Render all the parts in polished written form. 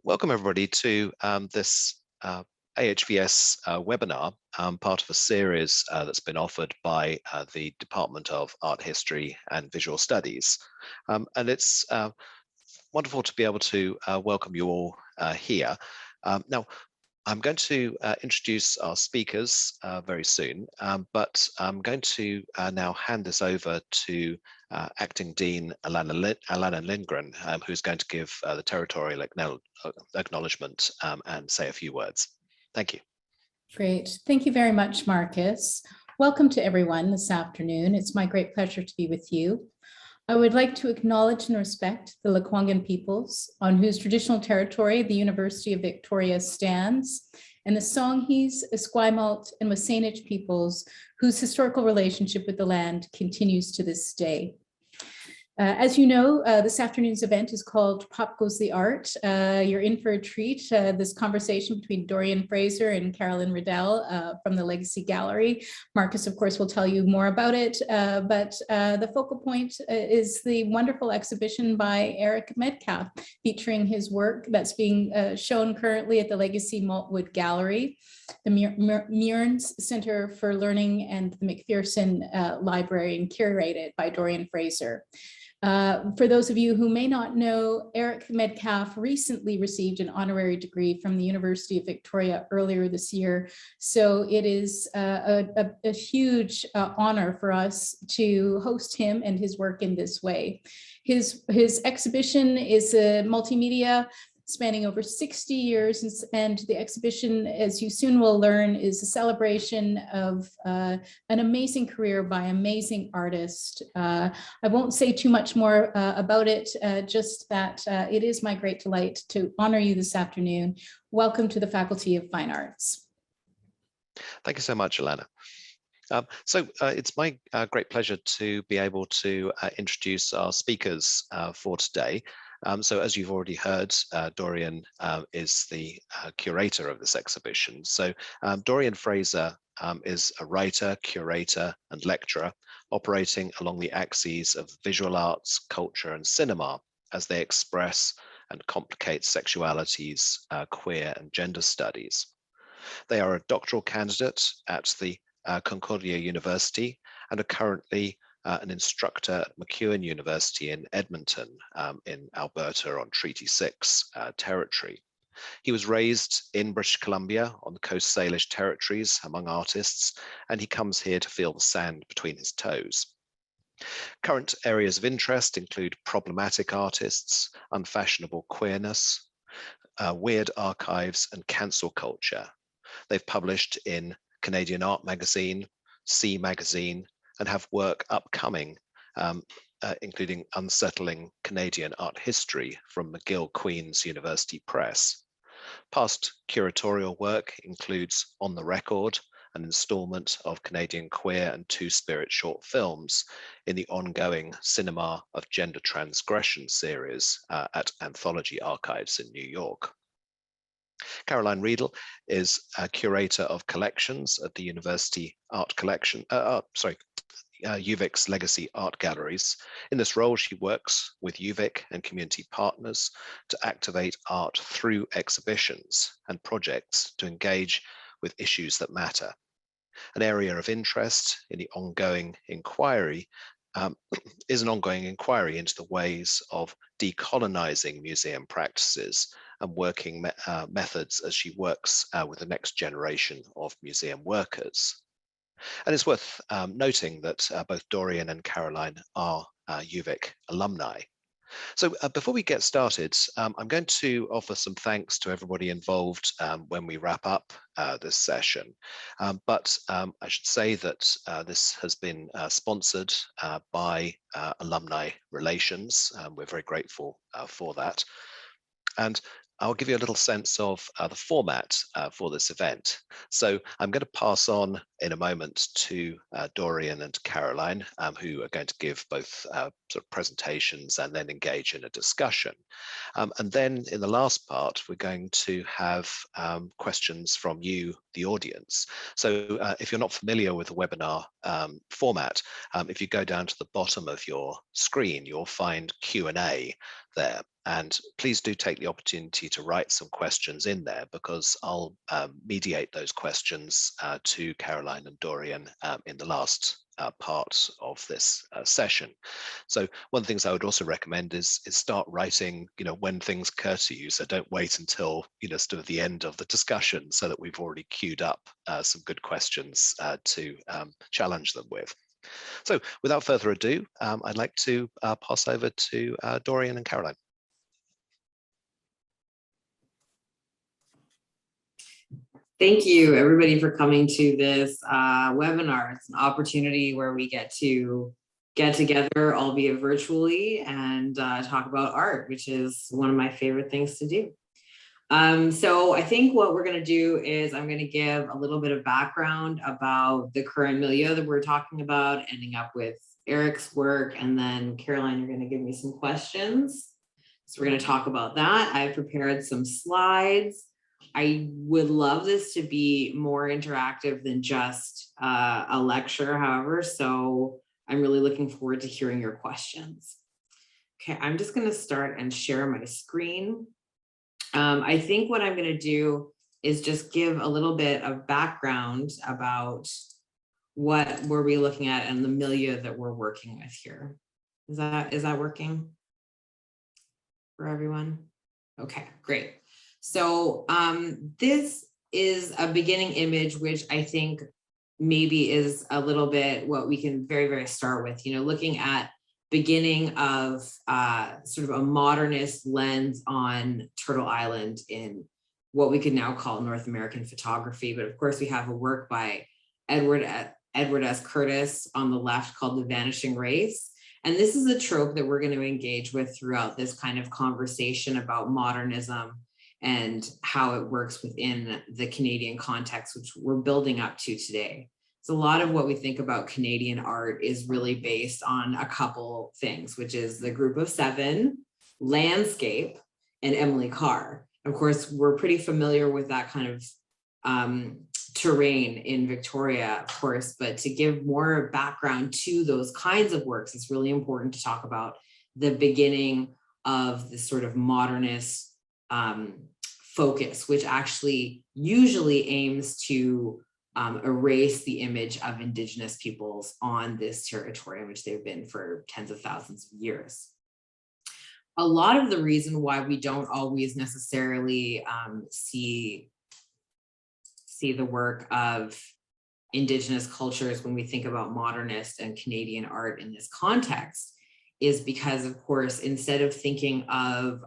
Welcome everybody to this AHVS webinar, part of a series that's been offered by the Department of Art History and Visual Studies. And it's wonderful to be able to welcome you all here. Now, I'm going to introduce our speakers very soon, but I'm going to now hand this over to Acting Dean Alana Lindgren, who's going to give the territorial acknowledgement and say a few words. Thank you. Great. Thank you very much, Marcus. Welcome to everyone this afternoon. It's my great pleasure to be with you. I would like to acknowledge and respect the Lekwungen peoples on whose traditional territory the University of Victoria stands, and the Songhees, Esquimalt, and Wasanich peoples whose historical relationship with the land continues to this day. As you know, this afternoon's event is called Pop Goes the Art. You're in for a treat. This conversation between Dorian Fraser and Carolyn Riedel from the Legacy Gallery. Marcus, of course, will tell you more about it, but the focal point is the wonderful exhibition by Eric Metcalfe, featuring his work that's being shown currently at the Legacy Maltwood Gallery, the Mearns Center for Learning, and the McPherson Library, and curated by Dorian Fraser. For those of you who may not know, Eric Metcalfe recently received an honorary degree from the University of Victoria earlier this year. So it is a huge honor for us to host him and his work in this way. His exhibition is a multimedia spanning over 60 years, and the exhibition, as you soon will learn, is a celebration of an amazing career by amazing artist. I won't say too much more about it, just that it is my great delight to honor you this afternoon. Welcome to the Faculty of Fine Arts. Thank you so much, Alana. It's my great pleasure to be able to introduce our speakers for today. So as you've already heard, Dorian is the curator of this exhibition. So Dorian Fraser is a writer, curator, and lecturer operating along the axes of visual arts, culture, and cinema as they express and complicate sexualities, queer and gender studies. They are a doctoral candidate at the Concordia University and are currently an instructor at MacEwan University in Edmonton in Alberta on Treaty 6 territory. He was raised in British Columbia on the Coast Salish territories among artists, and he comes here to feel the sand between his toes. Current areas of interest include problematic artists, unfashionable queerness, weird archives, and cancel culture. They've published in Canadian Art Magazine, C Magazine, and have work upcoming, including Unsettling Canadian Art History from McGill Queen's University Press. Past curatorial work includes On the Record, an installment of Canadian queer and two-spirit short films in the ongoing Cinema of Gender Transgression series at Anthropology Archives in New York. Caroline Riedel is a curator of collections at the University Art Collection, UVic's Legacy Art Galleries. In this role, she works with UVic and community partners to activate art through exhibitions and projects to engage with issues that matter. An area of interest in the ongoing inquiry is an ongoing inquiry into the ways of decolonizing museum practices and working methods as she works with the next generation of museum workers. And it's worth noting that both Dorian and Caroline are UVic alumni. So before we get started, I'm going to offer some thanks to everybody involved when we wrap up this session. But I should say that this has been sponsored by Alumni Relations. We're very grateful for that. And I'll give you a little sense of the format for this event. So I'm going to pass on in a moment to Dorian and Caroline, who are going to give both sort of presentations and then engage in a discussion. And then in the last part, we're going to have questions from you, the audience. So if you're not familiar with the webinar format, if you go down to the bottom of your screen, you'll find Q&A there. And please do take the opportunity to write some questions in there, because I'll mediate those questions to Caroline and Dorian in the last part of this session. So one of the things I would also recommend is start writing, when things occur to you. So don't wait until, sort of the end of the discussion, so that we've already queued up some good questions to challenge them with. So without further ado, I'd like to pass over to Dorian and Caroline. Thank you, everybody, for coming to this webinar. It's an opportunity where we get to get together, albeit virtually, and talk about art, which is one of my favorite things to do. So I think what we're going to do is I'm going to give a little bit of background about the current milieu that we're talking about, ending up with Eric's work, and then Caroline, you're going to give me some questions. So we're going to talk about that. I've prepared some slides. I would love this to be more interactive than just a lecture, however, so I'm really looking forward to hearing your questions. Okay, I'm just going to start and share my screen. I think what I'm going to do is just give a little bit of background about what were we looking at and the milieu that we're working with here. Is that working for everyone? Okay, great. So this is a beginning image, which I think maybe is a little bit what we can very start with, looking at beginning of sort of a modernist lens on Turtle Island in what we could now call North American photography. But of course, we have a work by Edward S. Curtis on the left called The Vanishing Race. And this is a trope that we're going to engage with throughout this kind of conversation about modernism and how it works within the Canadian context, which we're building up to today. So a lot of what we think about Canadian art is really based on a couple things, which is the Group of Seven, landscape, and Emily Carr. Of course, we're pretty familiar with that kind of terrain in Victoria, of course, but to give more background to those kinds of works, it's really important to talk about the beginning of this sort of modernist focus, which actually usually aims to erase the image of Indigenous peoples on this territory in which they've been for tens of thousands of years. A lot of the reason why we don't always necessarily see the work of Indigenous cultures when we think about modernist and Canadian art in this context is because, of course, instead of thinking of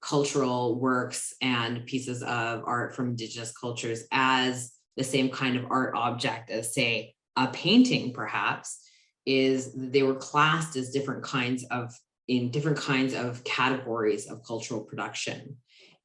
cultural works and pieces of art from Indigenous cultures as the same kind of art object as, say, a painting, perhaps, is they were classed as different kinds of categories of cultural production.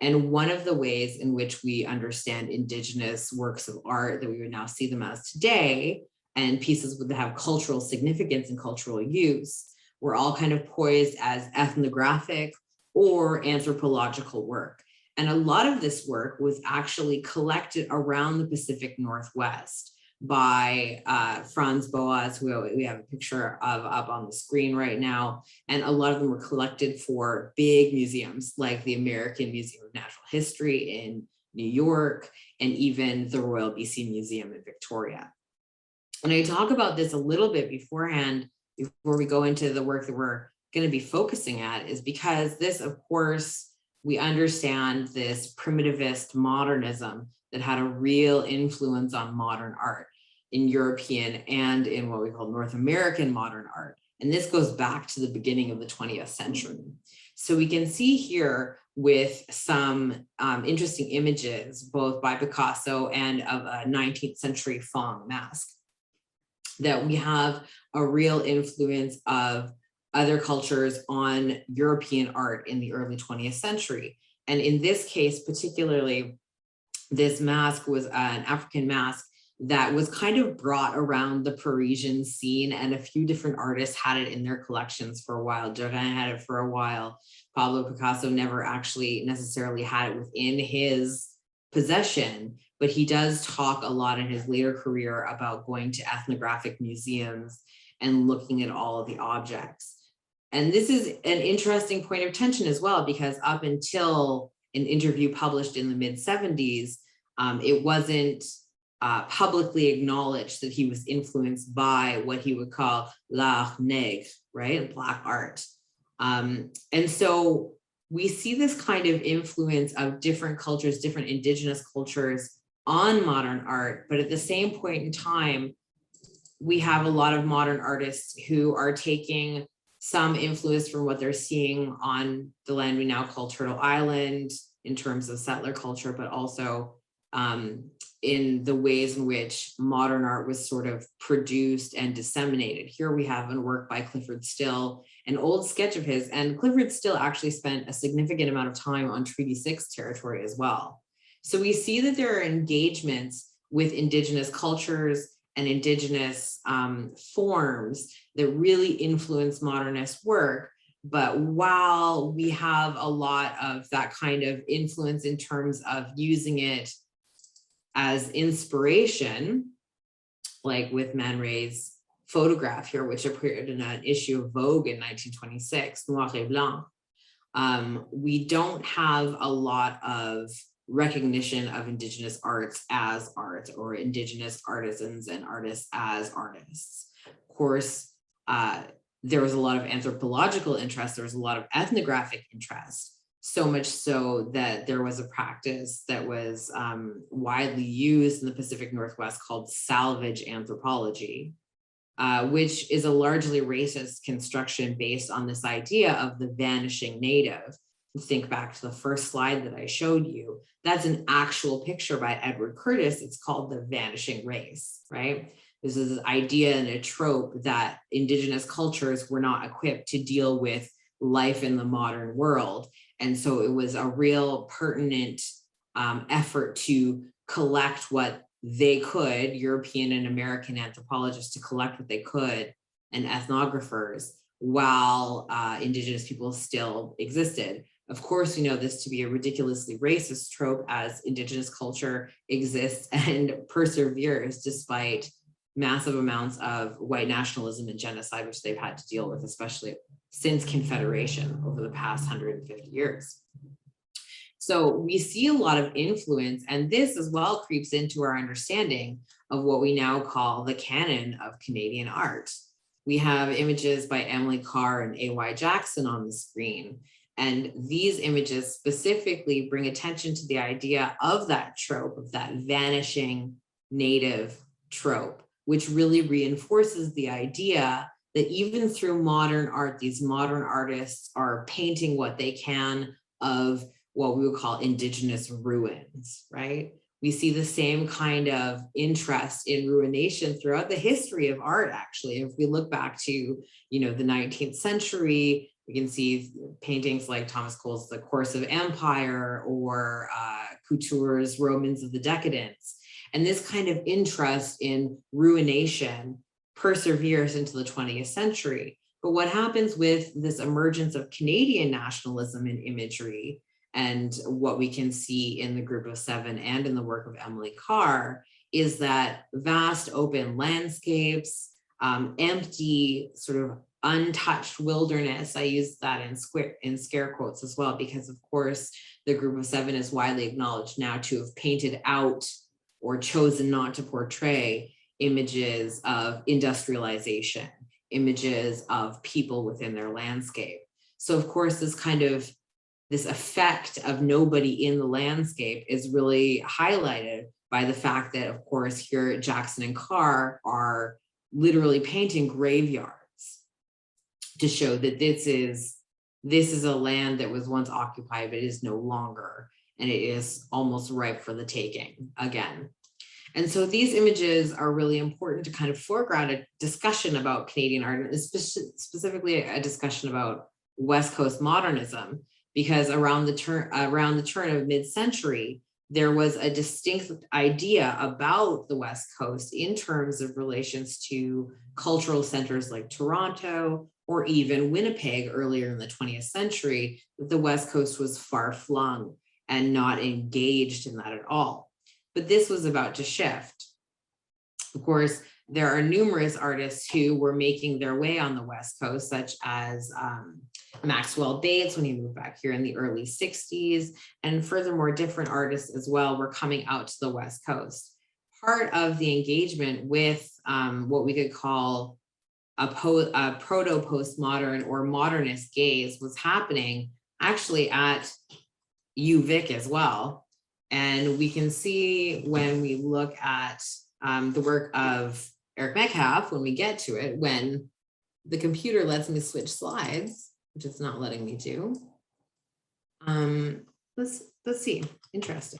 And one of the ways in which we understand Indigenous works of art that we would now see them as today, and pieces that have cultural significance and cultural use, were all kind of poised as ethnographic or anthropological work. And a lot of this work was actually collected around the Pacific Northwest by Franz Boas, who we have a picture of up on the screen right now. And a lot of them were collected for big museums like the American Museum of Natural History in New York, and even the Royal BC Museum in Victoria. And I talk about this a little bit beforehand, before we go into the work that we're going to be focusing at, is because this, of course, we understand this primitivist modernism that had a real influence on modern art in European and in what we call North American modern art. And this goes back to the beginning of the 20th century. So we can see here with some interesting images, both by Picasso and of a 19th century Fong mask, that we have a real influence of other cultures on European art in the early 20th century. And in this case, particularly, this mask was an African mask that was kind of brought around the Parisian scene, and a few different artists had it in their collections for a while. Dorian had it for a while. Pablo Picasso never actually necessarily had it within his possession, but he does talk a lot in his later career about going to ethnographic museums and looking at all of the objects. And this is an interesting point of tension as well, because up until an interview published in the mid-70s, it wasn't publicly acknowledged that he was influenced by what he would call l'art nègre, right? Black art. And so we see this kind of influence of different cultures, different indigenous cultures on modern art, but at the same point in time, we have a lot of modern artists who are taking some influence from what they're seeing on the land we now call Turtle Island in terms of settler culture, but also in the ways in which modern art was sort of produced and disseminated. Here we have a work by Clyfford Still, an old sketch of his, and Clyfford Still actually spent a significant amount of time on Treaty 6 territory as well. So we see that there are engagements with indigenous cultures and indigenous forms that really influence modernist work. But while we have a lot of that kind of influence in terms of using it as inspiration, like with Man Ray's photograph here, which appeared in an issue of Vogue in 1926, Noir et Blanc, we don't have a lot of recognition of indigenous arts as art, or indigenous artisans and artists as artists. Of course, there was a lot of anthropological interest, there was a lot of ethnographic interest, so much so that there was a practice that was widely used in the Pacific Northwest called salvage anthropology, which is a largely racist construction based on this idea of the vanishing native. Think back to the first slide that I showed you. That's an actual picture by Edward Curtis. It's called The Vanishing Race, right? This is an idea and a trope that indigenous cultures were not equipped to deal with life in the modern world. And so it was a real pertinent effort to collect what they could, European and American anthropologists to collect what they could, and ethnographers, while indigenous people still existed. Of course, we know this to be a ridiculously racist trope, as indigenous culture exists and perseveres despite massive amounts of white nationalism and genocide, which they've had to deal with, especially since Confederation over the past 150 years. So we see a lot of influence, and this as well creeps into our understanding of what we now call the canon of Canadian art. We have images by Emily Carr and A.Y. Jackson on the screen. And these images specifically bring attention to the idea of that trope, of that vanishing native trope, which really reinforces the idea that even through modern art, these modern artists are painting what they can of what we would call indigenous ruins, right? We see the same kind of interest in ruination throughout the history of art, actually. If we look back to, the 19th century, we can see paintings like Thomas Cole's The Course of Empire, or Couture's Romans of the Decadence. And this kind of interest in ruination perseveres into the 20th century. But what happens with this emergence of Canadian nationalism in imagery, and what we can see in the Group of Seven and in the work of Emily Carr, is that vast open landscapes, empty, sort of untouched wilderness. I use that in scare quotes as well, because of course the Group of Seven is widely acknowledged now to have painted out or chosen not to portray images of industrialization, images of people within their landscape. So of course this effect of nobody in the landscape is really highlighted by the fact that, of course, here Jackson and Carr are literally painting graveyards to show that this is a land that was once occupied, but is no longer, and it is almost ripe for the taking again. And so these images are really important to kind of foreground a discussion about Canadian art, and specifically a discussion about West Coast modernism, because around the turn of mid-century, there was a distinct idea about the West Coast in terms of relations to cultural centers like Toronto, or even Winnipeg earlier in the 20th century, that the West Coast was far-flung and not engaged in that at all. But this was about to shift. Of course, there are numerous artists who were making their way on the West Coast, such as Maxwell Bates when he moved back here in the early 60s, and furthermore, different artists as well were coming out to the West Coast. Part of the engagement with what we could call a proto-postmodern or modernist gaze was happening actually at UVic as well. And we can see when we look at the work of Eric Metcalfe, when we get to it, when the computer lets me switch slides, which it's not letting me do. Let's see, interesting.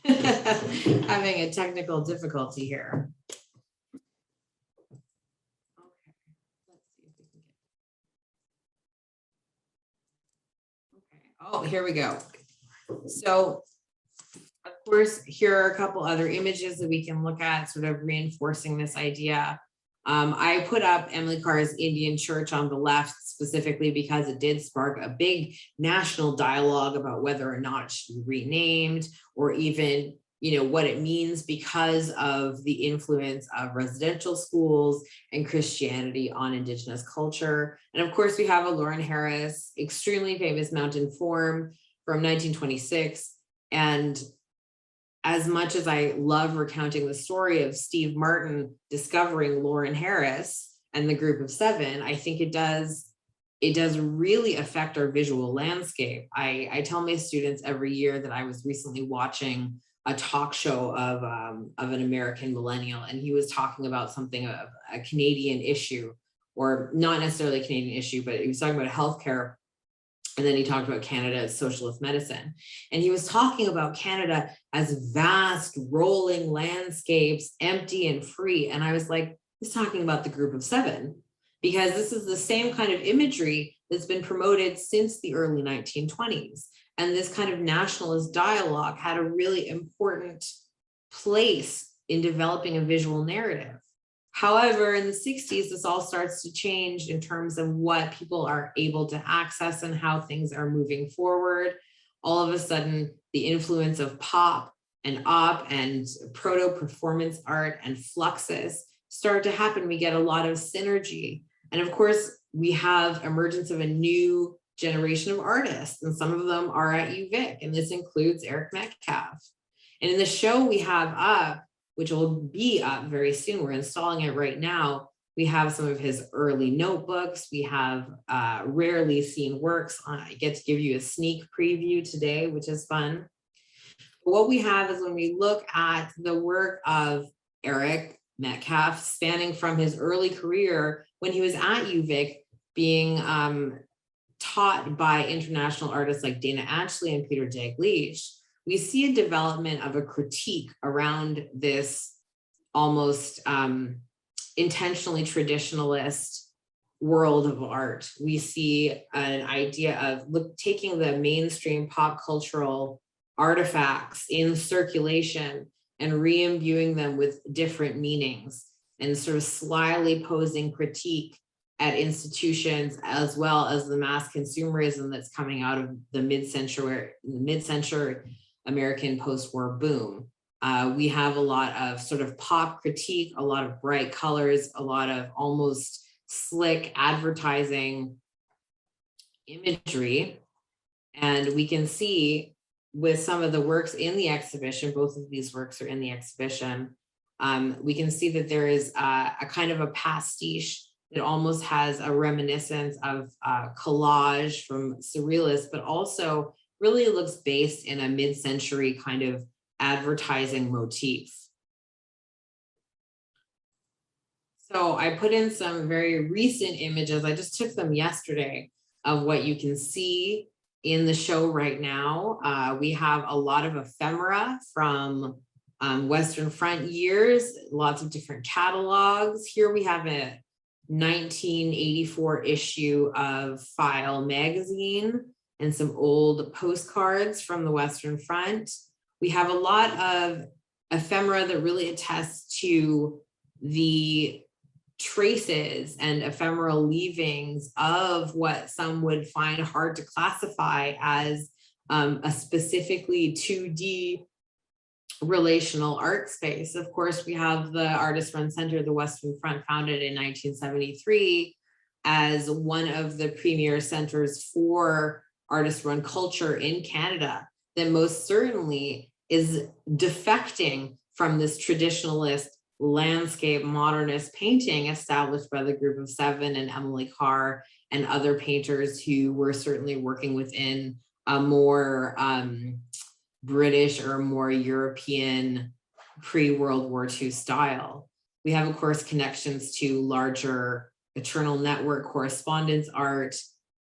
Having a technical difficulty here. Okay, let's see if we can get. Okay, oh, here we go. So, of course, here are a couple other images that we can look at, sort of reinforcing this idea. I put up Emily Carr's Indian Church on the left specifically because it did spark a big national dialogue about whether or not it should be renamed, or even, you know, what it means because of the influence of residential schools and Christianity on Indigenous culture. And of course, we have a Lauren Harris, extremely famous mountain form from 1926. And as much as I love recounting the story of Steve Martin discovering Lauren Harris and the group of 7, I think it does really affect our visual landscape. I tell my students every year that I was recently watching a talk show of an American millennial, and he was talking about something of a Canadian issue, or not necessarily a Canadian issue, but he was talking about healthcare. And then he talked about Canada as socialist medicine. And he was talking about Canada as vast rolling landscapes, empty and free. And I was like, he's talking about the group of 7, because this is the same kind of imagery that's been promoted since the early 1920s. And this kind of nationalist dialogue had a really important place in developing a visual narrative. However, in the 60s, this all starts to change in terms of what people are able to access and how things are moving forward. All of a sudden, the influence of pop and op and proto-performance art and fluxus start to happen. We get a lot of synergy. And of course, we have emergence of a new generation of artists, and some of them are at UVic, and this includes Eric Metcalfe. And in the show we have up, which will be up very soon, we're installing it right now, we have some of his early notebooks. We have rarely seen works. I get to give you a sneak preview today, which is fun. What we have is, when we look at the work of Eric Metcalfe, spanning from his early career when he was at UVic, being taught by international artists like Dana Ashley and Peter Dalglish, we see a development of a critique around this almost intentionally traditionalist world of art. We see an idea of taking the mainstream pop cultural artifacts in circulation and re-imbuing them with different meanings, and sort of slyly posing critique at institutions, as well as the mass consumerism that's coming out of the mid-century American post-war boom. We have a lot of sort of pop critique, a lot of bright colors, a lot of almost slick advertising imagery. And we can see with some of the works in the exhibition, both of these works are in the exhibition, we can see that there is a kind of a pastiche that almost has a reminiscence of collage from surrealists, but also really looks based in a mid-century kind of advertising motif. So I put in some very recent images. I just took them yesterday of what you can see in the show right now. We have a lot of ephemera from Western Front years, lots of different catalogs. Here we have a 1984 issue of File magazine and some old postcards from the Western Front. We have a lot of ephemera that really attests to the traces and ephemeral leavings of what some would find hard to classify as a specifically 2D relational art space. Of course, we have the Artist Run Center, the Western Front, founded in 1973 as one of the premier centers for artist run culture in Canada, that most certainly is defecting from this traditionalist landscape modernist painting established by the Group of Seven and Emily Carr and other painters who were certainly working within a more British or more European pre-World War II style. We have, of course, connections to larger Eternal Network correspondence art,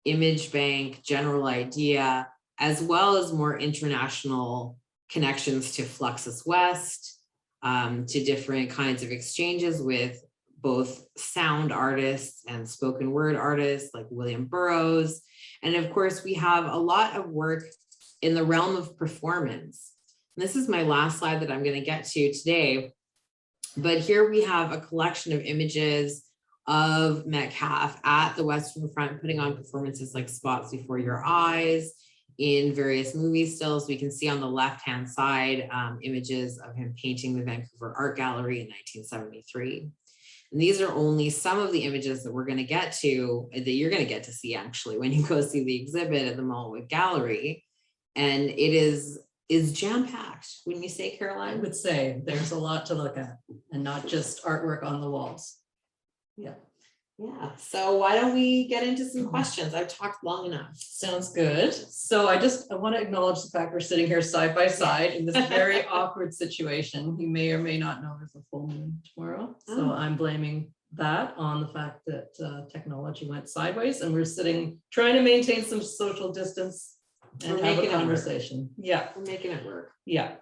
Image Bank, General Idea, as well as more international connections to Fluxus West, to different kinds of exchanges with both sound artists and spoken word artists like William Burroughs. And of course, we have a lot of work in the realm of performance. And this is my last slide that I'm going to get to today. But here we have a collection of images of Metcalf at the Western Front, putting on performances like Spots Before Your Eyes in various movie stills. We can see on the left-hand side images of him painting the Vancouver Art Gallery in 1973. And these are only some of the images that we're going to get to, that you're going to get to see actually when you go see the exhibit at the Maltwood Gallery. And it is jam-packed, wouldn't you say, Caroline? I would say there's a lot to look at and not just artwork on the walls. Yeah. Yeah. So why don't we get into some questions? I've talked long enough. Sounds good. So I want to acknowledge the fact we're sitting here side by side in this very awkward situation. You may or may not know there's a full moon tomorrow. So I'm blaming that on the fact that technology went sideways and we're sitting trying to maintain some social distance and have a conversation. Yeah. We're making it work. Yeah.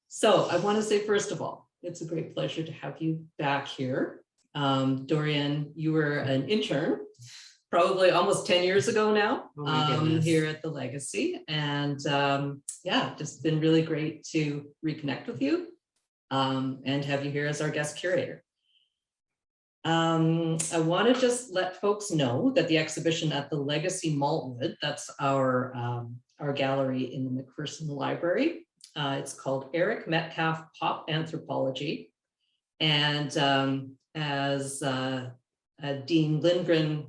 So I want to say, first of all, it's a great pleasure to have you back here. Dorian, you were an intern probably almost 10 years ago now, here at the Legacy. And yeah, just been really great to reconnect with you and have you here as our guest curator. I want to just let folks know that the exhibition at the Legacy Maltwood, that's our gallery in the McPherson Library. It's called Eric Metcalfe Pop Anthropology. And as Dean Lindgren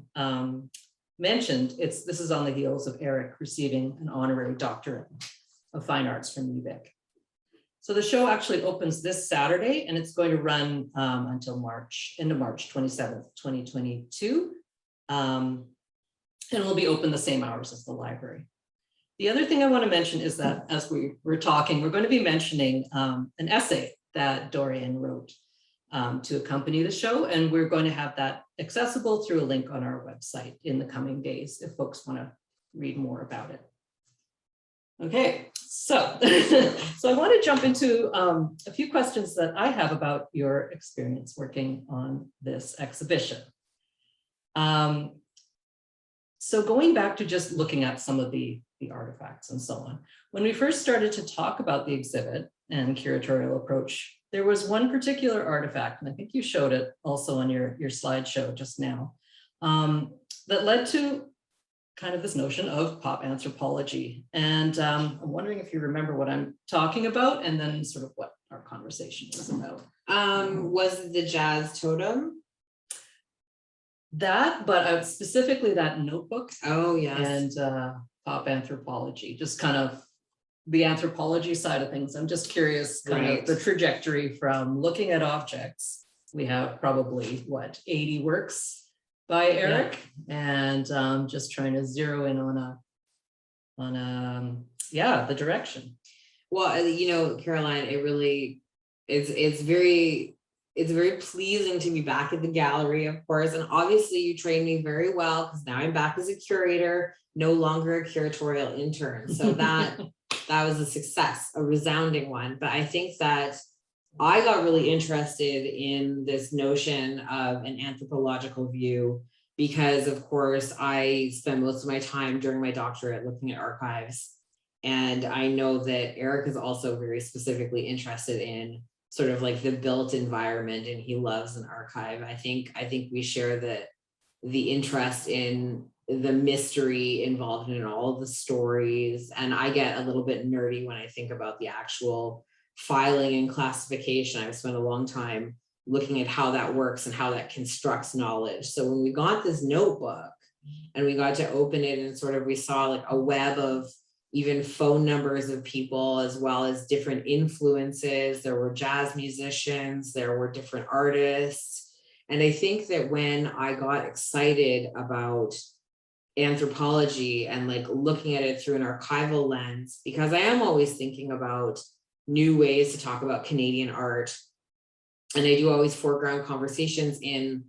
mentioned, this is on the heels of Eric receiving an honorary doctorate of fine arts from UVic. So the show actually opens this Saturday and it's going to run until end of March 27th, 2022. And will be open the same hours as the library. The other thing I want to mention is that as we were talking, we're going to be mentioning an essay that Dorian wrote to accompany the show, and we're going to have that accessible through a link on our website in the coming days if folks want to read more about it. Okay, so so I want to jump into a few questions that I have about your experience working on this exhibition. So going back to just looking at some of the artifacts and so on, when we first started to talk about the exhibit and curatorial approach, there was one particular artifact, and I think you showed it also on your slideshow just now, that led to kind of this notion of pop anthropology. And I'm wondering if you remember what I'm talking about and then sort of what our conversation was about. Was it the jazz totem? That, but specifically that notebook. Oh, yes. And pop anthropology, just kind of the anthropology side of things. I'm just curious kind of the trajectory from looking at objects. We have probably what, 80 works by Eric, and just trying to zero in on the direction. Well, you know, Caroline, it really it's very pleasing to be back at the gallery, of course, and obviously you trained me very well because now I'm back as a curator, no longer a curatorial intern. So that was a success, a resounding one. But I think that I got really interested in this notion of an anthropological view because, of course, I spent most of my time during my doctorate looking at archives. And I know that Eric is also very specifically interested in sort of like the built environment, and he loves an archive. I think we share the interest in the mystery involved in all of the stories. And I get a little bit nerdy when I think about the actual filing and classification. I've spent a long time looking at how that works and how that constructs knowledge. So when we got this notebook and we got to open it, and sort of we saw like a web of even phone numbers of people, as well as different influences. There were jazz musicians, there were different artists. And I think that when I got excited about anthropology and like looking at it through an archival lens, because I am always thinking about new ways to talk about Canadian art. And I do always foreground conversations in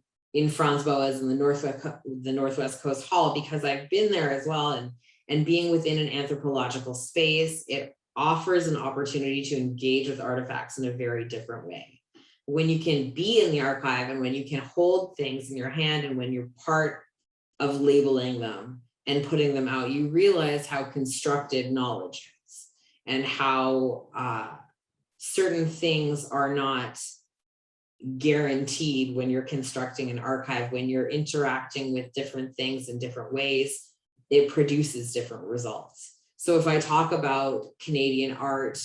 Franz Boas in the Northwest Coast Hall, because I've been there as well. And being within an anthropological space, it offers an opportunity to engage with artifacts in a very different way. When you can be in the archive and when you can hold things in your hand and when you're part of labeling them and putting them out, you realize how constructed knowledge is and how certain things are not guaranteed when you're constructing an archive. When you're interacting with different things in different ways, it produces different results. So if I talk about Canadian art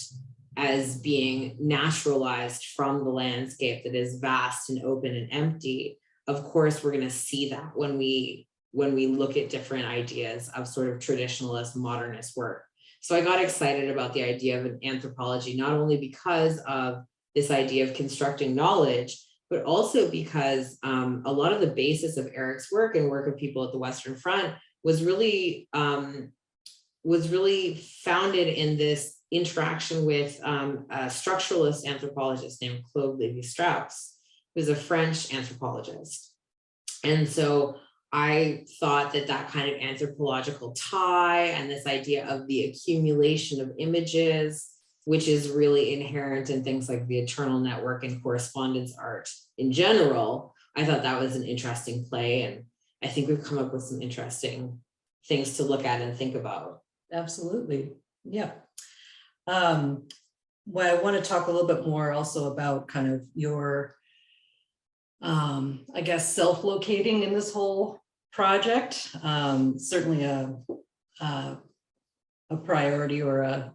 as being naturalized from the landscape that is vast and open and empty, of course, we're going to see that when we look at different ideas of sort of traditionalist modernist work. So I got excited about the idea of an anthropology, not only because of this idea of constructing knowledge, but also because a lot of the basis of Eric's work and work of people at the Western Front was really founded in this interaction with a structuralist anthropologist named Claude Lévi-Strauss, who's a French anthropologist. And so I thought that that kind of anthropological tie and this idea of the accumulation of images, which is really inherent in things like the eternal network and correspondence art in general, I thought that was an interesting play. And I think we've come up with some interesting things to look at and think about. Absolutely. Yeah. Well, I want to talk a little bit more also about kind of your, I guess, self-locating in this whole project. Certainly a priority or a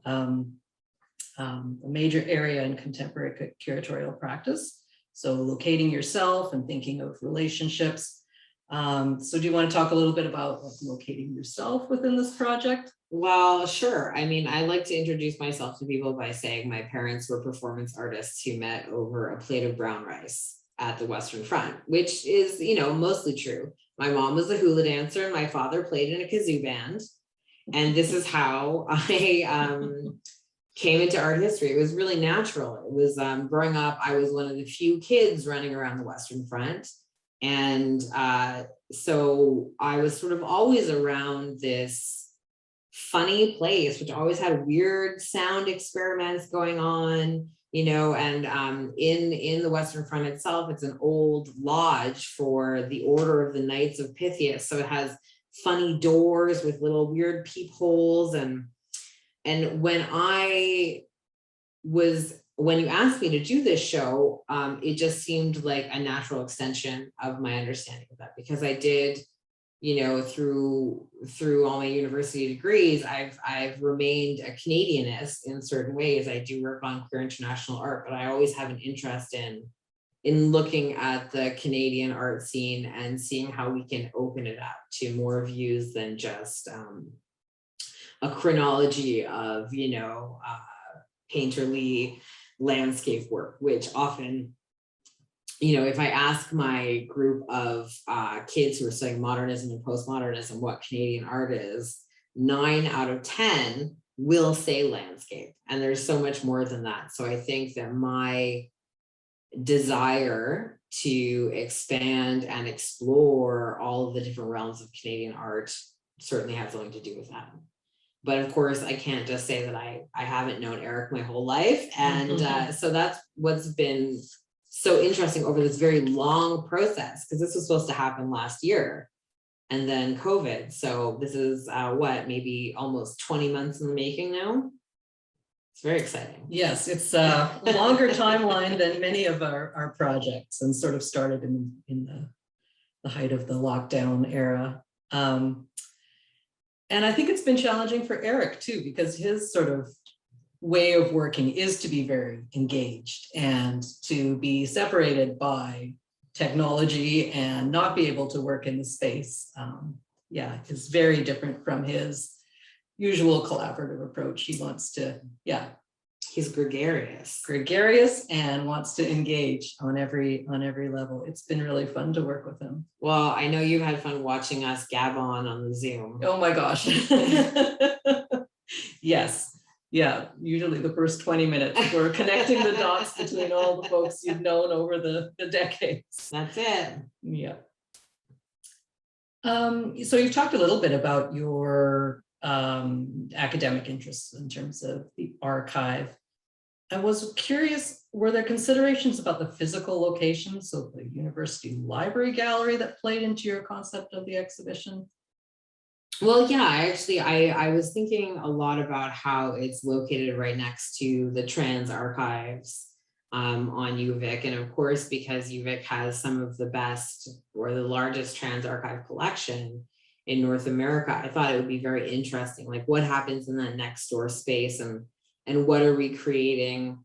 major area in contemporary curatorial practice. So locating yourself and thinking of relationships. So do you want to talk a little bit about like, locating yourself within this project? Well, sure. I mean, I like to introduce myself to people by saying my parents were performance artists who met over a plate of brown rice at the Western Front, which is, you know, mostly true. My mom was a hula dancer and my father played in a kazoo band. And this is how I came into art history. It was really natural. It was growing up, I was one of the few kids running around the Western Front. And so I was sort of always around this funny place, which always had weird sound experiments going on, you know, and in the Western Front itself, it's an old lodge for the Order of the Knights of Pythias. So it has funny doors with little weird peepholes. And when you asked me to do this show, it just seemed like a natural extension of my understanding of that, because I did, you know, through all my university degrees, I've remained a Canadianist in certain ways. I do work on queer international art, but I always have an interest in looking at the Canadian art scene and seeing how we can open it up to more views than just a chronology of, you know, painterly landscape work, which often, you know, if I ask my group of kids who are studying modernism and postmodernism what Canadian art is, 9 out of 10 will say landscape. And there's so much more than that. So I think that my desire to expand and explore all of the different realms of Canadian art certainly has something to do with that. But of course, I can't just say that I haven't known Eric my whole life. And so that's what's been so interesting over this very long process, because this was supposed to happen last year and then COVID. So this is maybe almost 20 months in the making now. It's very exciting. Yes, it's a longer timeline than many of our projects, and sort of started in the height of the lockdown era. And I think it's been challenging for Eric too, because his sort of way of working is to be very engaged and to be separated by technology and not be able to work in the space. Yeah, is very different from his usual collaborative approach. He wants to, yeah. He's gregarious. Gregarious and wants to engage on every level. It's been really fun to work with him. Well, I know you had fun watching us gab on the Zoom. Oh my gosh. Yes. Yeah, usually the first 20 minutes, we're connecting the dots between all the folks you've known over the decades. That's it. Yeah. So you've talked a little bit about your academic interests in terms of the archive. I was curious, were there considerations about the physical location, so the university library gallery, that played into your concept of the exhibition? Well, yeah, I was thinking a lot about how it's located right next to the Trans Archives on UVic. And of course, because UVic has some of the best or the largest Trans Archive collection in North America, I thought it would be very interesting, like what happens in that next door space, and what are we creating,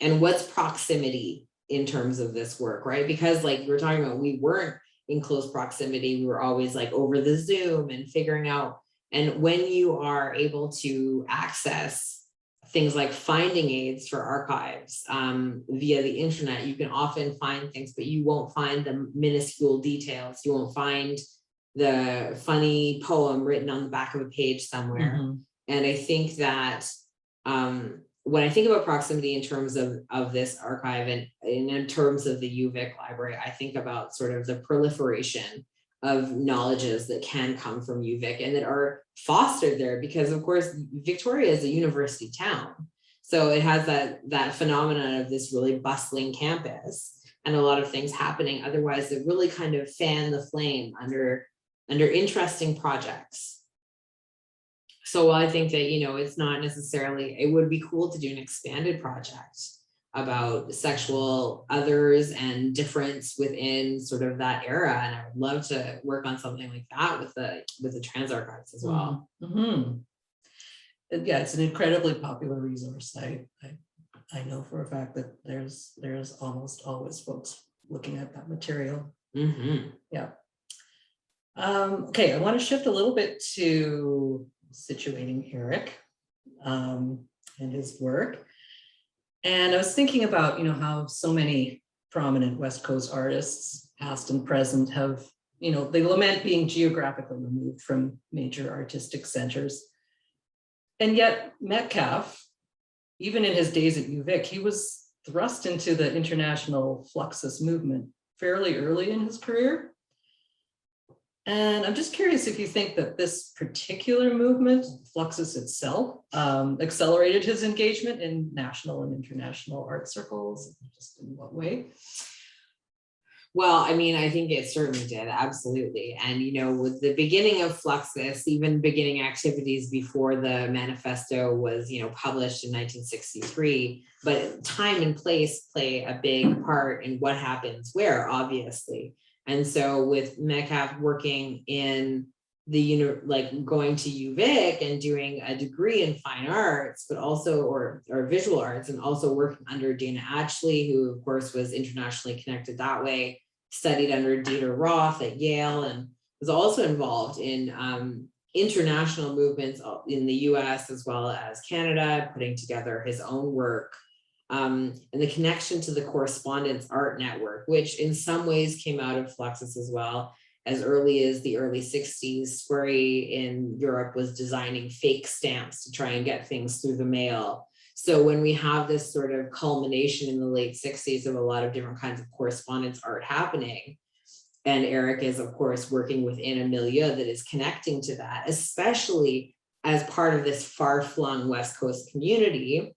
and what's proximity in terms of this work, right? Because like we were talking about, we weren't in close proximity. We were always like over the Zoom and figuring out. And when you are able to access things like finding aids for archives via the internet, you can often find things, but you won't find the minuscule details. You won't find the funny poem written on the back of a page somewhere. Mm-hmm. And I think that when I think about proximity in terms of this archive and in terms of the UVic library, I think about sort of the proliferation of knowledges that can come from UVic and that are fostered there, because of course, Victoria is a university town. So it has that phenomenon of this really bustling campus and a lot of things happening otherwise that really kind of fan the flame under interesting projects. So I think that, you know, it's not necessarily, it would be cool to do an expanded project about sexual others and difference within sort of that era. And I would love to work on something like that with the Trans Archives as well. Mm-hmm. Yeah, it's an incredibly popular resource. I know for a fact that there's almost always folks looking at that material. Mm-hmm. Yeah. Okay, I want to shift a little bit to situating Eric and his work. And I was thinking about, you know, how so many prominent West Coast artists, past and present, have, you know, they lament being geographically removed from major artistic centers. And yet Metcalf, even in his days at UVic, he was thrust into the international Fluxus movement fairly early in his career. And I'm just curious if you think that this particular movement, Fluxus itself, accelerated his engagement in national and international art circles, just in what way? Well, I mean, I think it certainly did, absolutely. And, you know, with the beginning of Fluxus, even beginning activities before the manifesto was, you know, published in 1963, but time and place play a big part in what happens where, obviously. And so with Metcalf working in the, like going to UVic and doing a degree in fine arts, but also, or visual arts, and also working under Dana Atchley, who of course was internationally connected that way, studied under Dieter Roth at Yale, and was also involved in international movements in the US as well as Canada, putting together his own work. And the connection to the Correspondence Art Network, which in some ways came out of Fluxus as well. As early as the early 60s, Squarey in Europe was designing fake stamps to try and get things through the mail. So when we have this sort of culmination in the late 60s of a lot of different kinds of correspondence art happening, and Eric is of course working within a milieu that is connecting to that, especially as part of this far-flung West Coast community,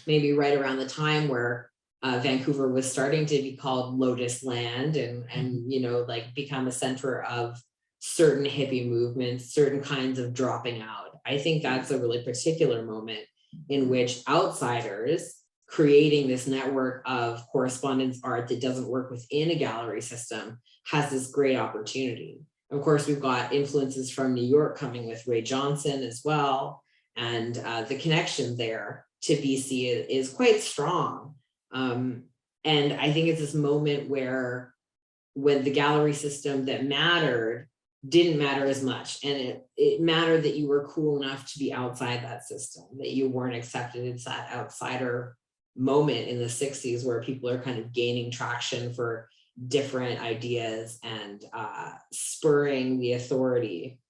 maybe right around the time where Vancouver was starting to be called Lotus Land and you know, like become a center of certain hippie movements, certain kinds of dropping out. I think that's a really particular moment in which outsiders creating this network of correspondence art that doesn't work within a gallery system has this great opportunity. Of course, we've got influences from New York coming with Ray Johnson as well. And the connection there to BC is quite strong. And I think it's this moment where when the gallery system that mattered didn't matter as much. And it mattered that you were cool enough to be outside that system, that you weren't accepted. It's that outsider moment in the 60s where people are kind of gaining traction for different ideas and spurring the authority,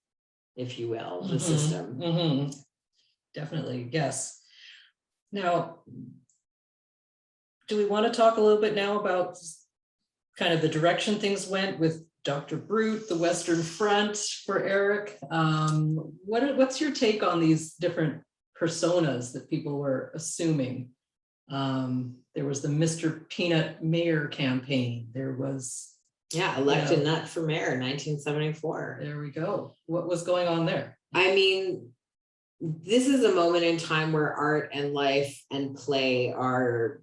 if you will, the system. Definitely, yes. Now, do we want to talk a little bit now about kind of the direction things went with Dr. Brute, the Western Front for Eric? What's your take on these different personas that people were assuming? There was the Mr. Peanut Mayor campaign. There was... Yeah, elected nut for mayor in 1974. There we go. What was going on there? I mean, this is a moment in time where art and life and play are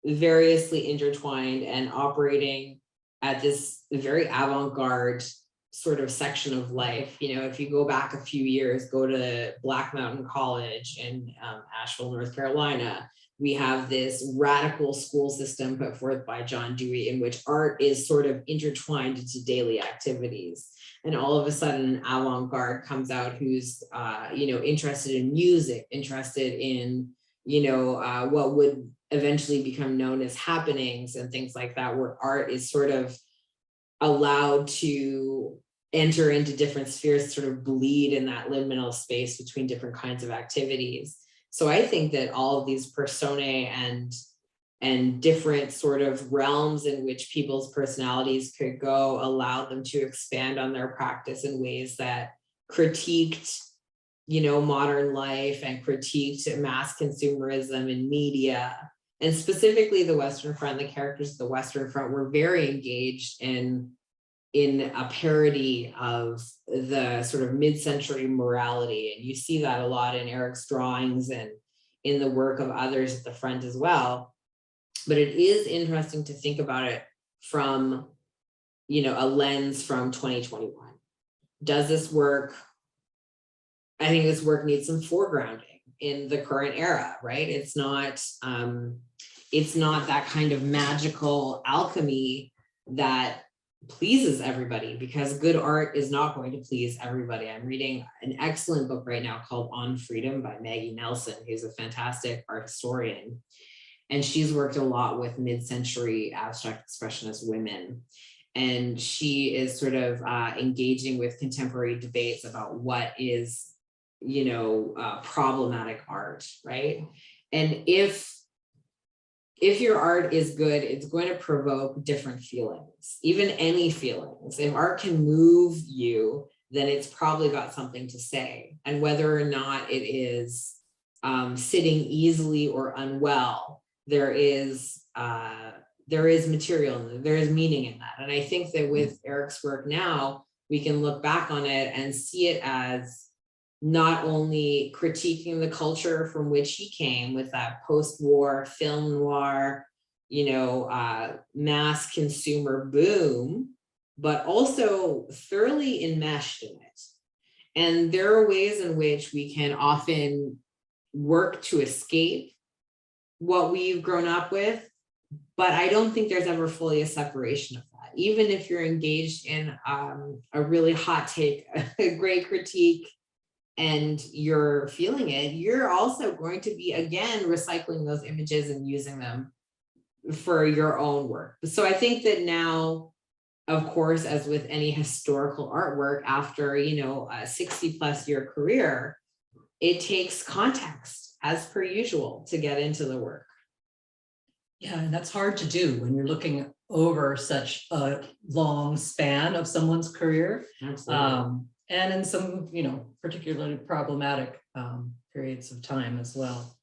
variously intertwined and operating at this very avant-garde sort of section of life. You know, if you go back a few years, go to Black Mountain College in Asheville, North Carolina, we have this radical school system put forth by John Dewey in which art is sort of intertwined into daily activities. And all of a sudden, an avant-garde comes out who's, interested in music, interested in, what would eventually become known as happenings and things like that, where art is sort of allowed to enter into different spheres, sort of bleed in that liminal space between different kinds of activities. So I think that all of these personae and different sort of realms in which people's personalities could go allowed them to expand on their practice in ways that critiqued, modern life and critiqued mass consumerism and media. And specifically the Western Front, the characters of the Western Front were very engaged in a parody of the sort of mid-century morality. And you see that a lot in Eric's drawings and in the work of others at the front as well. But it is interesting to think about it from, a lens from 2021. Does this work? I think this work needs some foregrounding in the current era, right? It's not that kind of magical alchemy that pleases everybody, because good art is not going to please everybody. I'm reading an excellent book right now called On Freedom by Maggie Nelson, who's a fantastic art historian. And she's worked a lot with mid-century abstract expressionist women. And she is sort of engaging with contemporary debates about what is, problematic art, right? And if your art is good, it's going to provoke different feelings, even any feelings. If art can move you, then it's probably got something to say. And whether or not it is sitting easily or unwell, there is material, there is meaning in that. And I think that with Eric's work now, we can look back on it and see it as not only critiquing the culture from which he came with that post-war film noir, mass consumer boom, but also thoroughly enmeshed in it. And there are ways in which we can often work to escape what we've grown up with, but I don't think there's ever fully a separation of that. Even if you're engaged in a really hot take, a great critique, and you're feeling it, you're also going to be, again, recycling those images and using them for your own work. So I think that now, of course, as with any historical artwork, after, a 60+ year career, it takes context as per usual to get into the work. Yeah, and that's hard to do when you're looking over such a long span of someone's career. Absolutely. And in some, particularly problematic periods of time as well.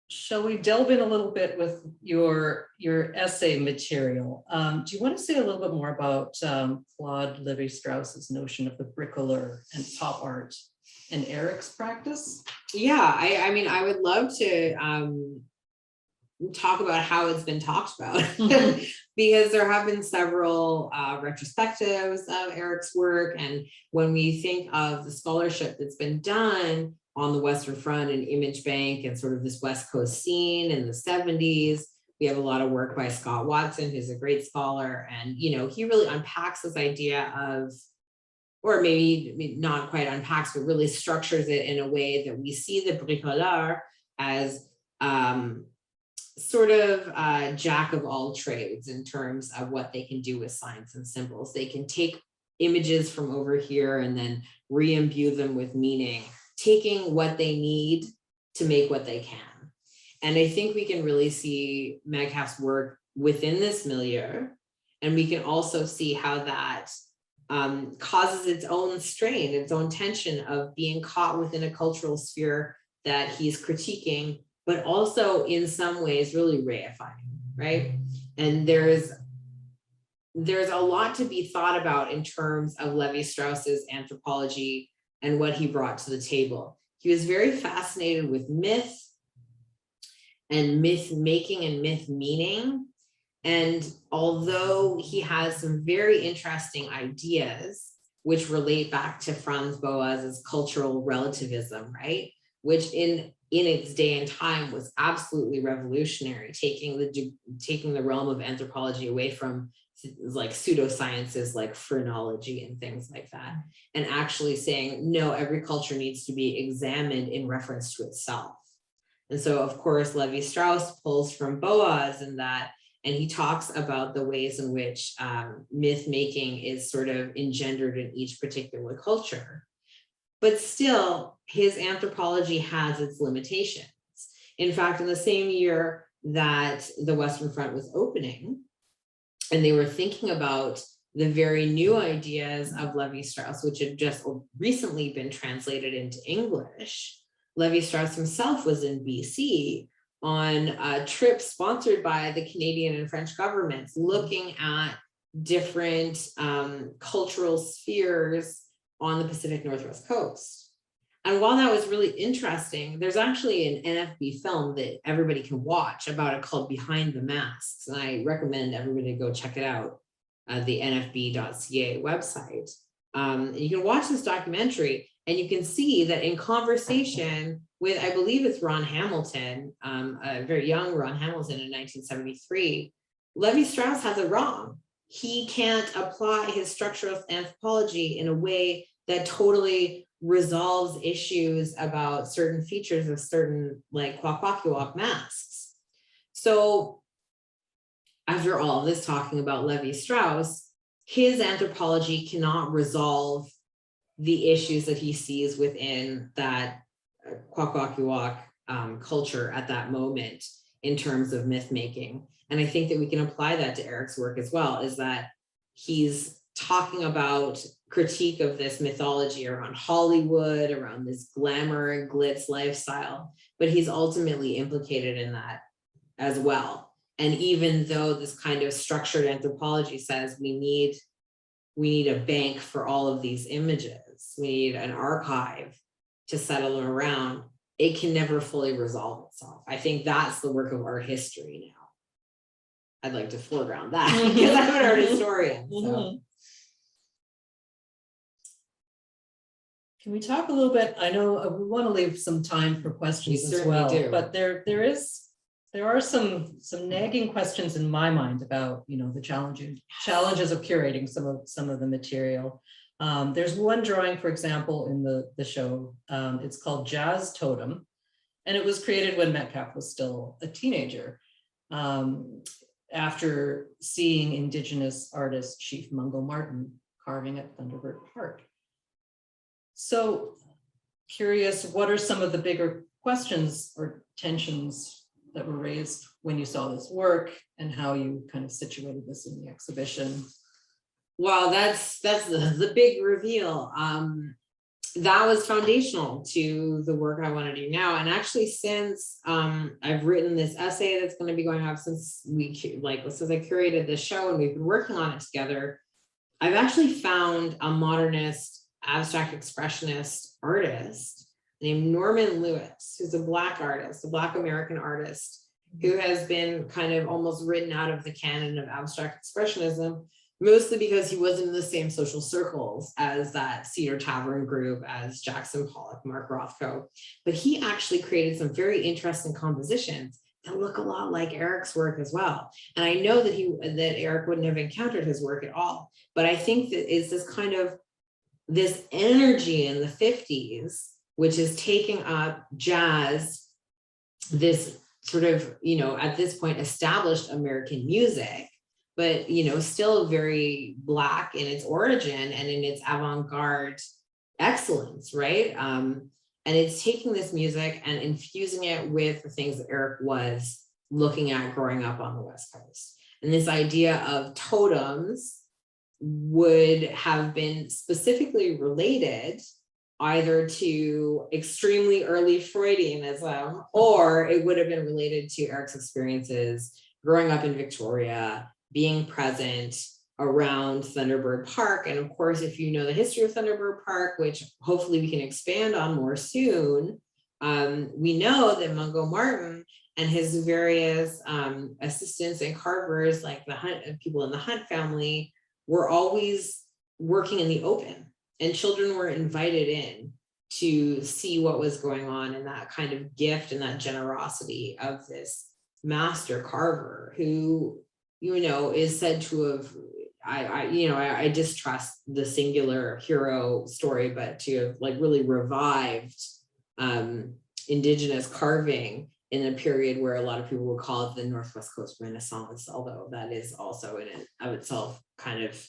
Shall we delve in a little bit with your essay material? Do you want to say a little bit more about Claude Lévi-Strauss's notion of the bricoleur and pop art and Eric's practice? Yeah, I mean, I would love to talk about how it's been talked about because there have been several retrospectives of Eric's work. And when we think of the scholarship that's been done on the Western Front and Image Bank and sort of this West Coast scene in the 70s, we have a lot of work by Scott Watson, who's a great scholar. And, you know, he really unpacks this idea of, or maybe not quite unpacks, but really structures it in a way that we see the bricoleur as sort of jack of all trades in terms of what they can do with signs and symbols. They can take images from over here and then re-imbue them with meaning, taking what they need to make what they can. And I think we can really see Metcalfe's work within this milieu, and we can also see how that causes its own strain, its own tension of being caught within a cultural sphere that he's critiquing, but also in some ways really reifying, right? And there's a lot to be thought about in terms of Levi-Strauss's anthropology and what he brought to the table. He was very fascinated with myth and myth making and myth meaning. And although he has some very interesting ideas, which relate back to Franz Boas's cultural relativism, right? Which in its day and time was absolutely revolutionary, taking the realm of anthropology away from like pseudosciences like phrenology and things like that, and actually saying, no, every culture needs to be examined in reference to itself. And so, of course, Levi-Strauss pulls from Boas in that, and he talks about the ways in which myth making is sort of engendered in each particular culture. But still, his anthropology has its limitations. In fact, in the same year that the Western Front was opening, and they were thinking about the very new ideas of Levi-Strauss, which had just recently been translated into English, Levi-Strauss himself was in BC on a trip sponsored by the Canadian and French governments, looking at different cultural spheres on the Pacific Northwest coast. And while that was really interesting, there's actually an NFB film that everybody can watch about it called Behind the Masks. And I recommend everybody go check it out at the nfb.ca website. You can watch this documentary and you can see that in conversation with, I believe it's Ron Hamilton, a very young Ron Hamilton in 1973, Levi-Strauss has it wrong. He can't apply his structural anthropology in a way that totally resolves issues about certain features of certain like Kwakwaka'wakw masks. So after all of this talking about Levi-Strauss, his anthropology cannot resolve the issues that he sees within that Kwakwaka'wakw culture at that moment in terms of myth making. And I think that we can apply that to Eric's work as well, is that he's talking about critique of this mythology around Hollywood, around this glamour and glitz lifestyle, but he's ultimately implicated in that as well. And even though this kind of structured anthropology says we need a bank for all of these images, we need an archive to settle them around, it can never fully resolve itself. I think that's the work of art history now. I'd like to foreground that because I'm an art historian. So. Can we talk a little bit? I know we want to leave some time for questions as well, but there are some nagging questions in my mind about, you know, the challenges of curating some of the material. There's one drawing, for example, in the show. It's called Jazz Totem, and it was created when Metcalfe was still a teenager, after seeing Indigenous artist Chief Mungo Martin carving at Thunderbird Park. So curious, what are some of the bigger questions or tensions that were raised when you saw this work, and how you kind of situated this in the exhibition? Well, that's the big reveal. That was foundational to the work I want to do now. And actually, since I've written this essay that's going to be going up since I curated this show and we've been working on it together, I've actually found a modernist abstract expressionist artist named Norman Lewis, who's a Black artist, a Black American artist, who has been kind of almost written out of the canon of abstract expressionism, mostly because he wasn't in the same social circles as that Cedar Tavern group, as Jackson Pollock, Mark Rothko. But he actually created some very interesting compositions that look a lot like Eric's work as well. And I know that Eric wouldn't have encountered his work at all. But I think that is this kind of this energy in the 50s, which is taking up jazz, this sort of, at this point established American music, but, still very Black in its origin and in its avant-garde excellence, right? And it's taking this music and infusing it with the things that Eric was looking at growing up on the West Coast. And this idea of totems would have been specifically related either to extremely early Freudianism, or it would have been related to Eric's experiences growing up in Victoria, being present around Thunderbird Park. And of course, if you know the history of Thunderbird Park, which hopefully we can expand on more soon, we know that Mungo Martin and his various assistants and carvers, like the Hunt people in the Hunt family, were always working in the open, and children were invited in to see what was going on, and that kind of gift and that generosity of this master carver who, is said to have, I distrust the singular hero story, but to have like really revived Indigenous carving in a period where a lot of people would call it the Northwest Coast Renaissance, although that is also in and of itself kind of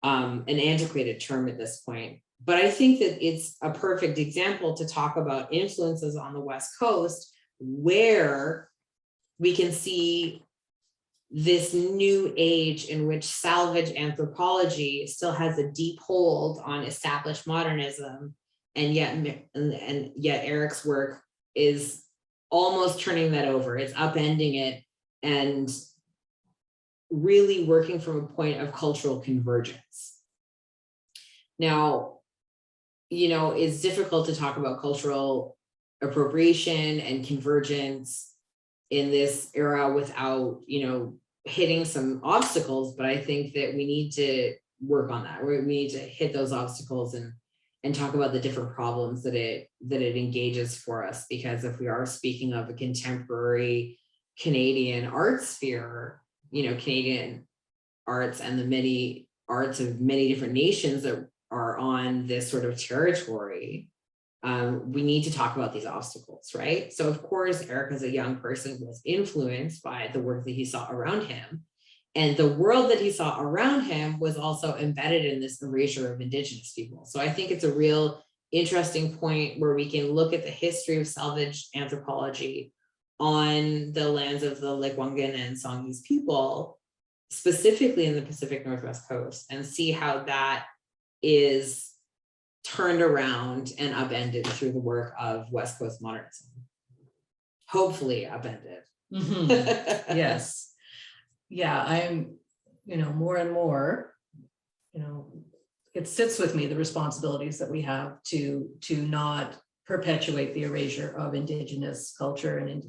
an antiquated term at this point. But I think that it's a perfect example to talk about influences on the West Coast, where we can see this new age in which salvage anthropology still has a deep hold on established modernism, and yet Eric's work is almost turning that over. It's upending it and really working from a point of cultural convergence. Now, it's difficult to talk about cultural appropriation and convergence in this era without, hitting some obstacles, but I think that we need to work on that. We need to hit those obstacles and talk about the different problems that it engages for us, because if we are speaking of a contemporary Canadian art sphere, Canadian arts and the many arts of many different nations that are on this sort of territory, we need to talk about these obstacles, right? So of course, Eric as a young person was influenced by the work that he saw around him. And the world that he saw around him was also embedded in this erasure of Indigenous people. So I think it's a real interesting point where we can look at the history of salvage anthropology on the lands of the Lekwungen and Songhees people, specifically in the Pacific Northwest Coast, and see how that is turned around and upended through the work of West Coast modernism. Hopefully upended. Mm-hmm. Yes. Yeah, I'm, more and more, it sits with me, the responsibilities that we have to not perpetuate the erasure of Indigenous culture and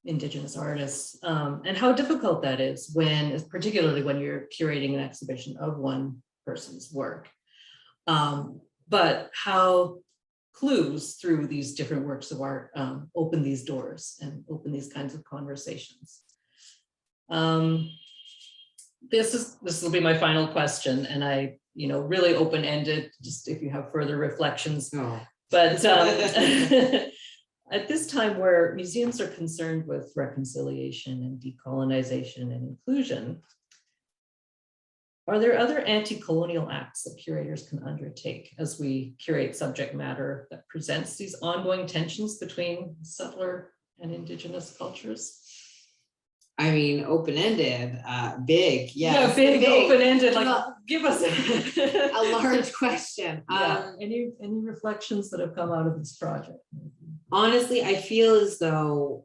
Indigenous artists, and how difficult that is particularly when you're curating an exhibition of one person's work. But how clues through these different works of art open these doors and open these kinds of conversations. This will be my final question, and I, really open-ended, just if you have further reflections. Oh. But at this time where museums are concerned with reconciliation and decolonization and inclusion, are there other anti-colonial acts that curators can undertake as we curate subject matter that presents these ongoing tensions between settler and Indigenous cultures? I mean, open-ended, big, yes. Yeah, big, open-ended, like, Well, give us a large question. Yeah. Any reflections that have come out of this project? Honestly, I feel as though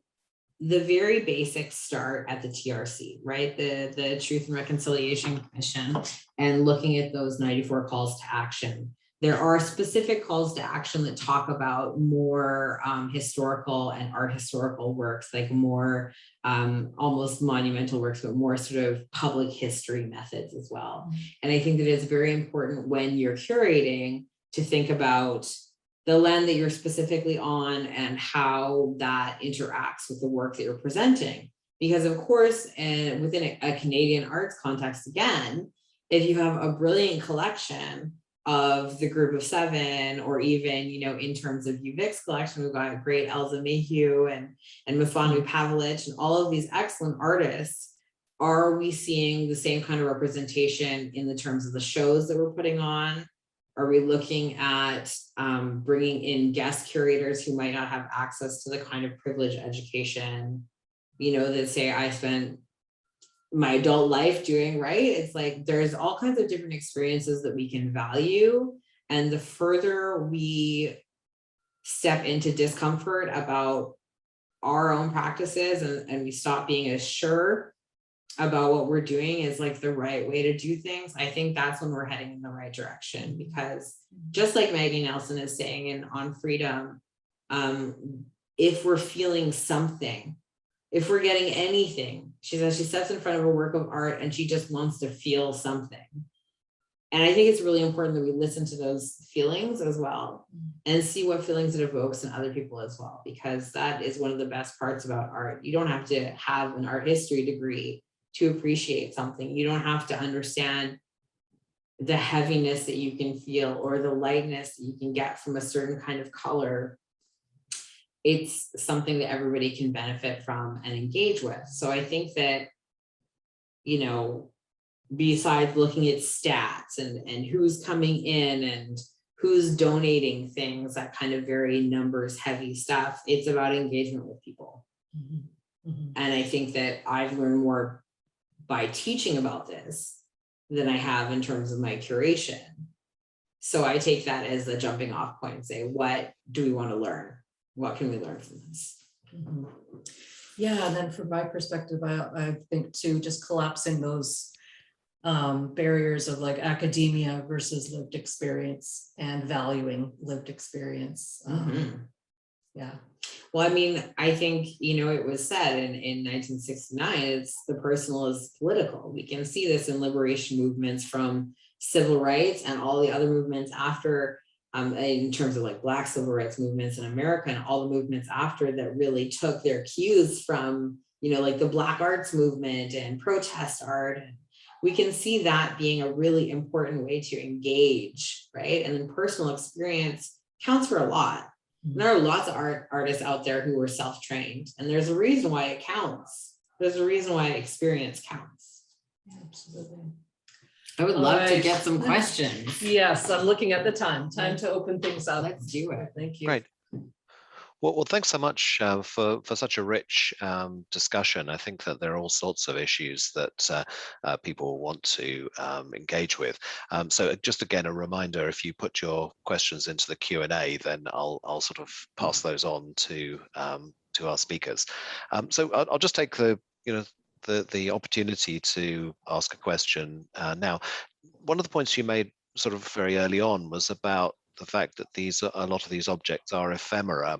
the very basic start at the TRC, right? The Truth and Reconciliation Commission, and looking at those 94 calls to action There are specific calls to action that talk about more historical and art historical works, like more almost monumental works, but more sort of public history methods as well. And I think that it's very important when you're curating to think about the land that you're specifically on and how that interacts with the work that you're presenting. Because of course, and within a Canadian arts context, again, if you have a brilliant collection of the Group of Seven, or even, you know, in terms of UVic's collection, we've got great Elsa Mayhew and Mifanu Pavlich and all of these excellent artists. Are we seeing the same kind of representation in the terms of the shows that we're putting on? Are we looking at bringing in guest curators who might not have access to the kind of privileged education, you know, that say I spent my adult life doing, right? It's like there's all kinds of different experiences that we can value. And the further we step into discomfort about our own practices and we stop being as sure about what we're doing is like the right way to do things, I think that's when we're heading in the right direction. Because just like Maggie Nelson is saying in On Freedom, if we're feeling something, if we're getting anything, she says she steps in front of a work of art and she just wants to feel something. And I think it's really important that we listen to those feelings as well and see what feelings it evokes in other people as well, because that is one of the best parts about art. You don't have to have an art history degree to appreciate something. You don't have to understand the heaviness that you can feel or the lightness that you can get from a certain kind of color. It's something that everybody can benefit from and engage with. So I think that, you know, besides looking at stats and who's coming in and who's donating things, that kind of very numbers heavy stuff, it's about engagement with people. Mm-hmm. Mm-hmm. And I think that I've learned more by teaching about this than I have in terms of my curation. So I take that as a jumping off point and say, what do we want to learn? What can we learn from this? Mm-hmm. Yeah, and then from my perspective, I think too, just collapsing those barriers of like academia versus lived experience and valuing lived experience. Yeah. Well, I mean, I think, you know, it was said in 1969, it's the personal is political. We can see this in liberation movements from civil rights and all the other movements after, in terms of like Black civil rights movements in America and all the movements after that really took their cues from, you know, like the Black arts movement and protest art. And we can see that being a really important way to engage, right? And then personal experience counts for a lot. And there are lots of artists out there who were self-trained, and there's a reason why it counts. There's a reason why experience counts. Absolutely. I would love to get some questions. Yes, I'm looking at the time to open things up. Let's do it. Thank you. Right. Well, thanks so much for such a rich discussion. I think that there are all sorts of issues that people want to engage with. So just again, a reminder, if you put your questions into the Q&A, then I'll sort of pass those on to our speakers. So I'll just take the opportunity to ask a question now. One of the points you made sort of very early on was about the fact that a lot of these objects are ephemera.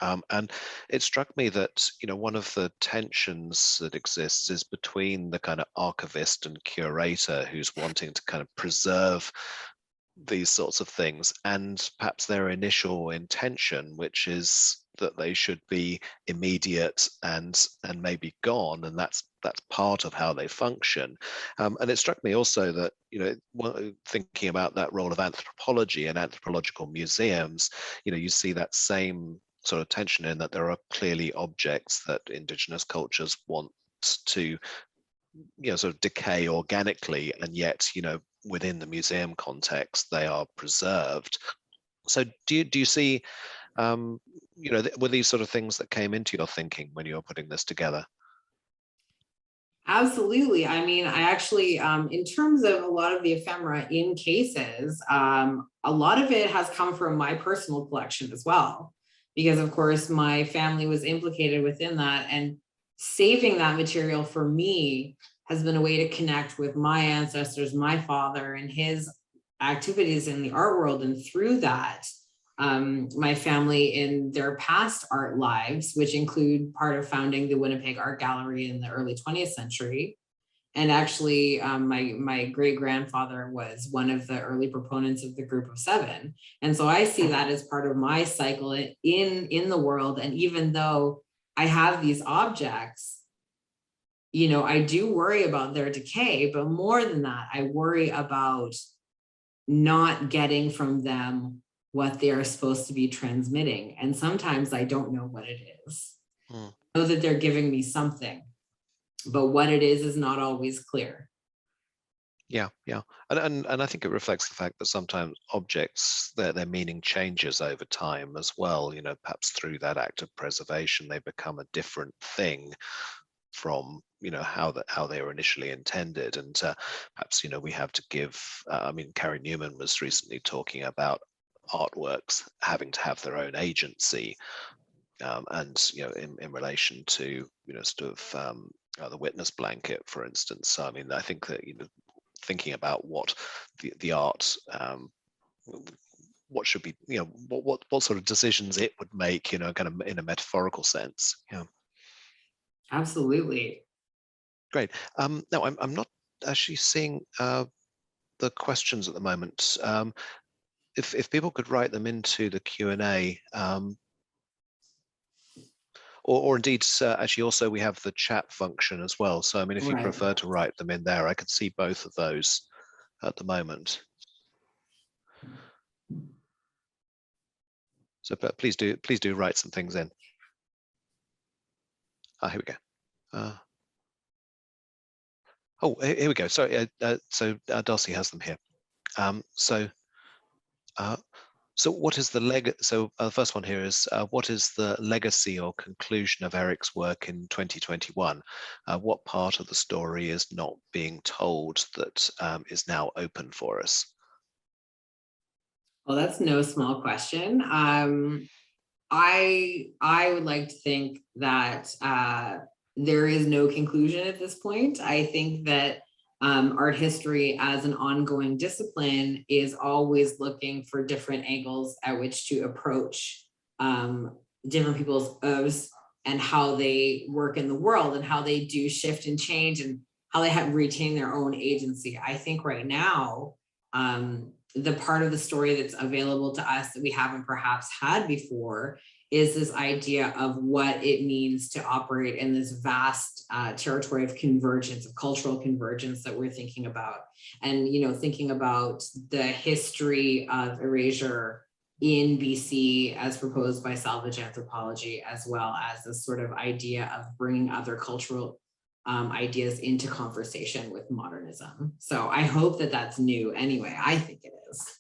And it struck me that, you know, one of the tensions that exists is between the kind of archivist and curator who's wanting to kind of preserve these sorts of things and perhaps their initial intention, which is that they should be immediate and maybe gone, and that's part of how they function. And it struck me also that, you know, thinking about that role of anthropology and anthropological museums, you know, you see that same sort of tension in that there are clearly objects that Indigenous cultures want to, you know, sort of decay organically, and yet, you know, within the museum context, they are preserved. So do you see, you know, were these sort of things that came into your thinking when you were putting this together? Absolutely. I mean, I actually, in terms of a lot of the ephemera in cases, a lot of it has come from my personal collection as well, because of course my family was implicated within that, and saving that material for me has been a way to connect with my ancestors, my father and his activities in the art world, and through that, my family in their past art lives, which include part of founding the Winnipeg Art Gallery in the early 20th century. And actually, my great-grandfather was one of the early proponents of the Group of Seven. And so I see that as part of my cycle in the world. And even though I have these objects, you know, I do worry about their decay, but more than that, I worry about not getting from them what they are supposed to be transmitting. And sometimes I don't know what it is. I know that they're giving me something, but what it is not always clear. Yeah, and I think it reflects the fact that sometimes objects, their meaning changes over time as well. You know, perhaps through that act of preservation, they become a different thing from, you know, how they were initially intended. And perhaps, you know, we have to give. I mean, Carrie Newman was recently talking about artworks having to have their own agency, and you know, in relation to, you know, sort of the witness blanket, for instance. So I mean, I think that, you know, thinking about what the art, what should be, you know, what sort of decisions it would make, you know, kind of in a metaphorical sense. Yeah. Absolutely. Great. No, I'm not actually seeing the questions at the moment. If people could write them into the Q&A, or indeed, actually also we have the chat function as well. So I mean, if you Right. prefer to write them in there, I could see both of those at the moment. So but please do write some things in. Here we go. Oh, here we go. Sorry. So Darcy has them here. So what is the So the first one here is, what is the legacy or conclusion of Eric's work in 2021? What part of the story is not being told that is now open for us? Well, that's no small question. I would like to think that there is no conclusion at this point. I think that art history as an ongoing discipline is always looking for different angles at which to approach different people's oeuvres and how they work in the world and how they do shift and change and how they have retained their own agency. I think right now, the part of the story that's available to us that we haven't perhaps had before is this idea of what it means to operate in this vast territory of convergence, of cultural convergence that we're thinking about. And, you know, thinking about the history of erasure in BC as proposed by salvage anthropology, as well as this sort of idea of bringing other cultural ideas into conversation with modernism. So I hope that that's new anyway. I think it is.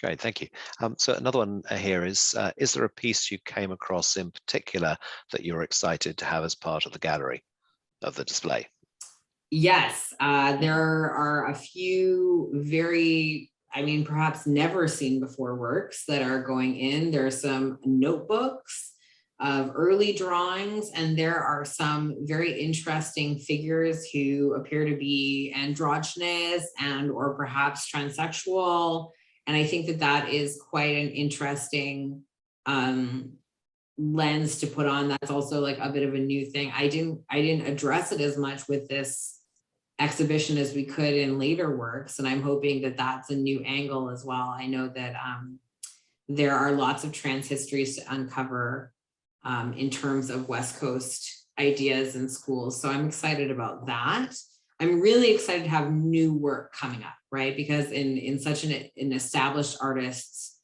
Great, thank you. So another one here is there a piece you came across in particular that you're excited to have as part of the gallery, of the display? Yes, there are a few very, I mean, perhaps never seen before works that are going in. There are some notebooks of early drawings, and there are some very interesting figures who appear to be androgynous and or perhaps transsexual. And I think that that is quite an interesting lens to put on. That's also like a bit of a new thing. I didn't address it as much with this exhibition as we could in later works, and I'm hoping that that's a new angle as well. I know that there are lots of trans histories to uncover in terms of West Coast ideas in schools. So I'm excited about that. I'm really excited to have new work coming up, right? Because in such an established artist's,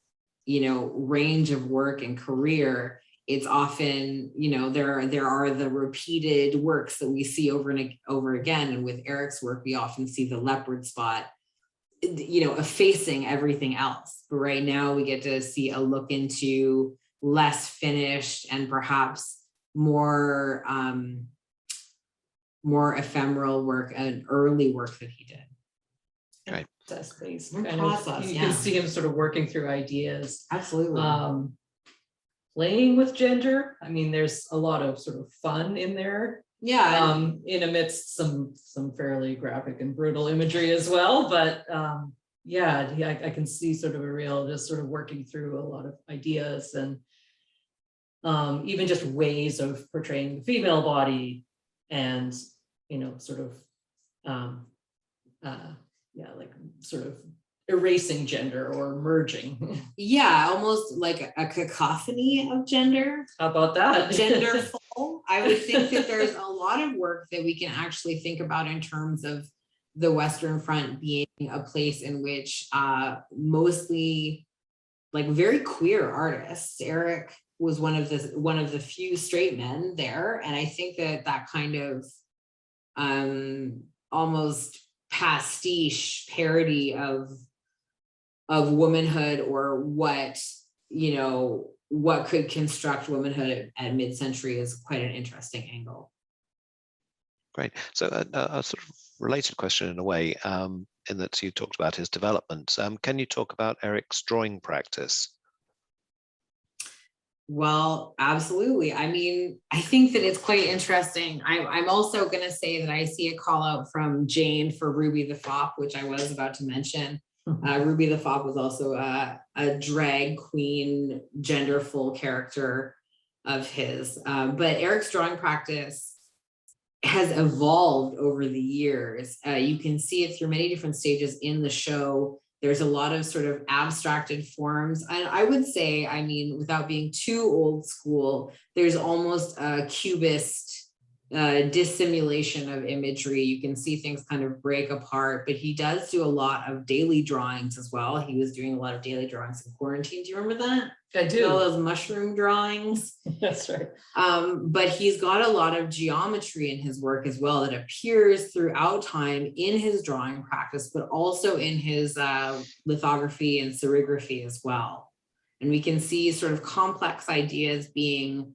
you know, range of work and career, it's often, you know, there are the repeated works that we see over and over again. And with Eric's work, we often see the leopard spot, you know, effacing everything else. But right now we get to see a look into less finished and perhaps more ephemeral work and early work that he did. Right. Process-based Kind kind process, of, you yeah. can see him sort of working through ideas. Absolutely. Playing with gender. I mean, there's a lot of sort of fun in there. In amidst some fairly graphic and brutal imagery as well, but yeah, I can see sort of a real, just sort of working through a lot of ideas and even just ways of portraying the female body and, sort of, yeah, like sort of erasing gender or merging. Yeah, almost like a cacophony of gender. How about that? Genderful. I would think that there's a lot of work that we can actually think about in terms of the Western Front being a place in which mostly like very queer artists. Eric was one of the few straight men there, and I think that kind of almost pastiche parody of womanhood, or what could construct womanhood at mid-century, is quite an interesting angle. Great. So a sort of related question in a way, in that you talked about his development. Can you talk about Eric's drawing practice? Well, absolutely. I mean, I think that it's quite interesting. I'm also going to say that I see a call out from Jane for Ruby the Fop, which I was about to mention. Ruby the Fop was also a drag queen, genderful character of his. But Eric's drawing practice has evolved over the years. You can see it through many different stages in the show. There's a lot of sort of abstracted forms. And I would say, I mean, without being too old school, there's almost a cubist dissimulation of imagery. You can see things kind of break apart, but he does do a lot of daily drawings as well. He was doing a lot of daily drawings in quarantine. Do you remember that? I do. All those mushroom drawings. That's right. But he's got a lot of geometry in his work as well that appears throughout time in his drawing practice, but also in his lithography and serigraphy as well. And we can see sort of complex ideas being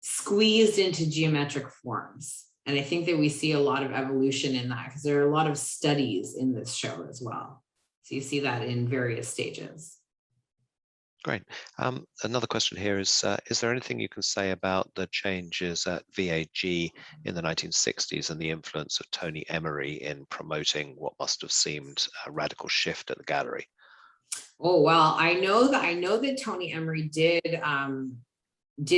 squeezed into geometric forms. And I think that we see a lot of evolution in that, because there are a lot of studies in this show as well. So you see that in various stages. Great. Another question here is there anything you can say about the changes at VAG in the 1960s and the influence of Tony Emery in promoting what must have seemed a radical shift at the gallery? Oh, well, I know that Tony Emery did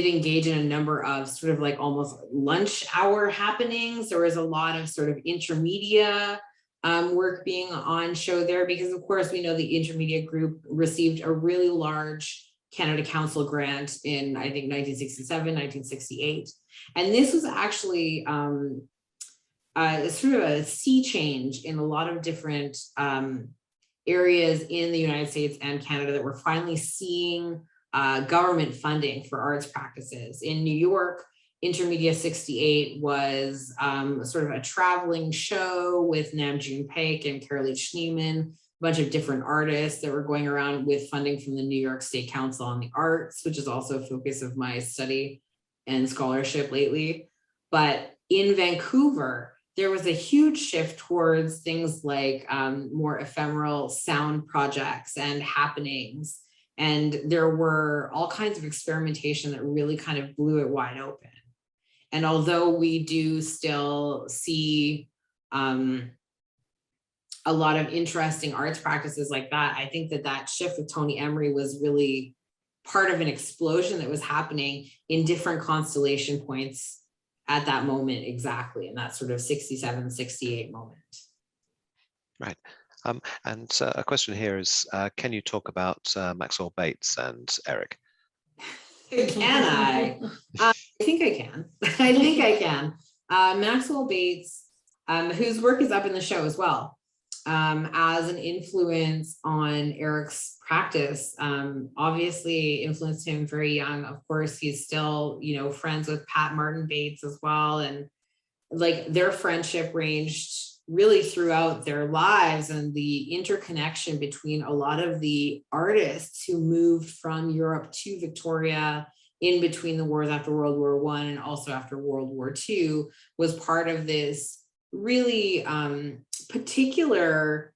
engage in a number of sort of like almost lunch hour happenings. There was a lot of sort of intermedia work being on show there, because of course we know the intermedia group received a really large Canada Council grant in, I think, 1967, 1968. And this was actually sort of a sea change in a lot of different areas in the United States and Canada that were finally seeing government funding for arts practices. In New York, Intermedia 68 was sort of a traveling show with Nam June Paik and Carolee Schneeman, a bunch of different artists that were going around with funding from the New York State Council on the Arts, which is also a focus of my study and scholarship lately. But in Vancouver, there was a huge shift towards things like more ephemeral sound projects and happenings. And there were all kinds of experimentation that really kind of blew it wide open. And although we do still see a lot of interesting arts practices like that, I think that shift with Tony Emery was really part of an explosion that was happening in different constellation points at that moment, exactly, in that sort of 67, 68 moment. Right. And a question here is, can you talk about Maxwell Bates and Eric? Can I? I think I can. I think I can. Maxwell Bates, whose work is up in the show as well, as an influence on Eric's practice, obviously influenced him very young. Of course, he's still, friends with Pat Martin Bates as well. And like their friendship ranged really throughout their lives, and the interconnection between a lot of the artists who moved from Europe to Victoria in between the wars after World War I and also after World War II was part of this really particular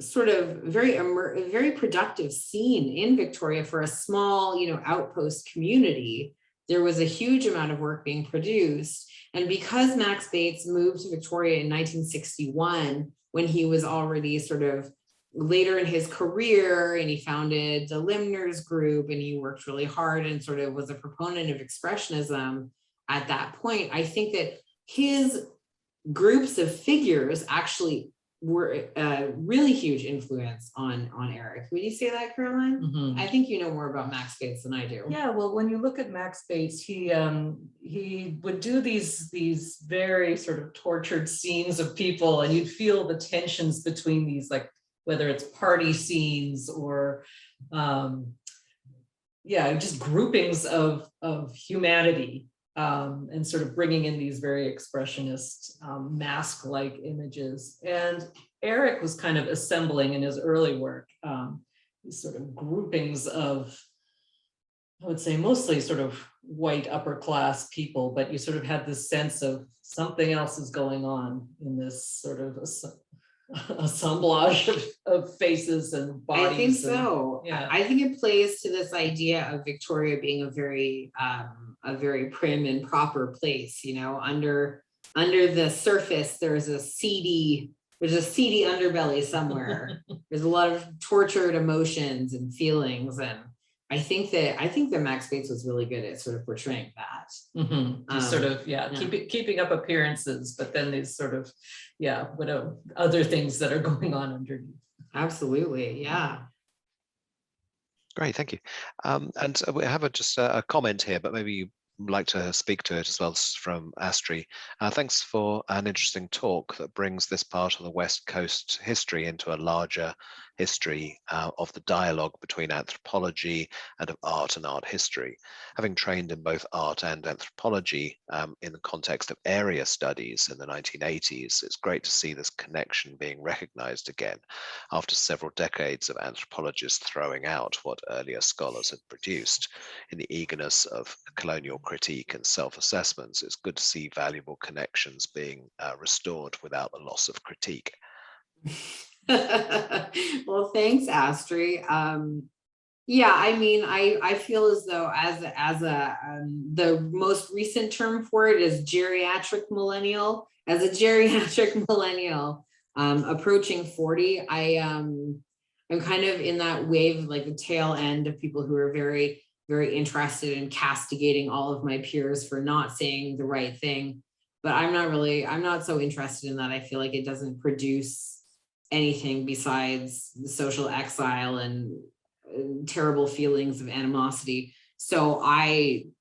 sort of very productive scene in Victoria for a small, outpost community. There was a huge amount of work being produced. And because Max Bates moved to Victoria in 1961, when he was already sort of later in his career, and he founded the alumnus group, and he worked really hard and sort of was a proponent of expressionism at that point. I think that his groups of figures actually were a really huge influence on Eric. Would you say that, Caroline? Mhm. I think you know more about Max Bates than I do. Yeah, well, when you look at Max Bates, he would do these very sort of tortured scenes of people, and you'd feel the tensions between these, like whether it's party scenes or just groupings of humanity, and sort of bringing in these very expressionist mask-like images. And Eric was kind of assembling in his early work these sort of groupings of, I would say, mostly sort of white upper class people, but you sort of had this sense of something else is going on in this sort of assemblage of faces and bodies. I think so. Yeah. I think it plays to this idea of Victoria being a very prim and proper place. You know, under the surface, there's a seedy underbelly somewhere. There's a lot of tortured emotions and feelings, and I think that Max Bates was really good at sort of portraying that. Mm-hmm. Sort of, keeping up appearances, but then these sort of, other things that are going on underneath. Absolutely, yeah. Great, thank you. And we have just a comment here, but maybe you like to speak to it as well from Astri. Thanks for an interesting talk that brings this part of the West Coast history into a larger history of the dialogue between anthropology and of art and art history. Having trained in both art and anthropology in the context of area studies in the 1980s, it's great to see this connection being recognized again after several decades of anthropologists throwing out what earlier scholars had produced. In the eagerness of colonial critique and self-assessments, it's good to see valuable connections being restored without the loss of critique. Well, thanks, Astri. I mean, I feel as though the most recent term for it is geriatric millennial. As a geriatric millennial, approaching 40, I'm kind of in that wave, like the tail end of people who are very, very interested in castigating all of my peers for not saying the right thing. But I'm not so interested in that. I feel like it doesn't produce anything besides the social exile and terrible feelings of animosity. So and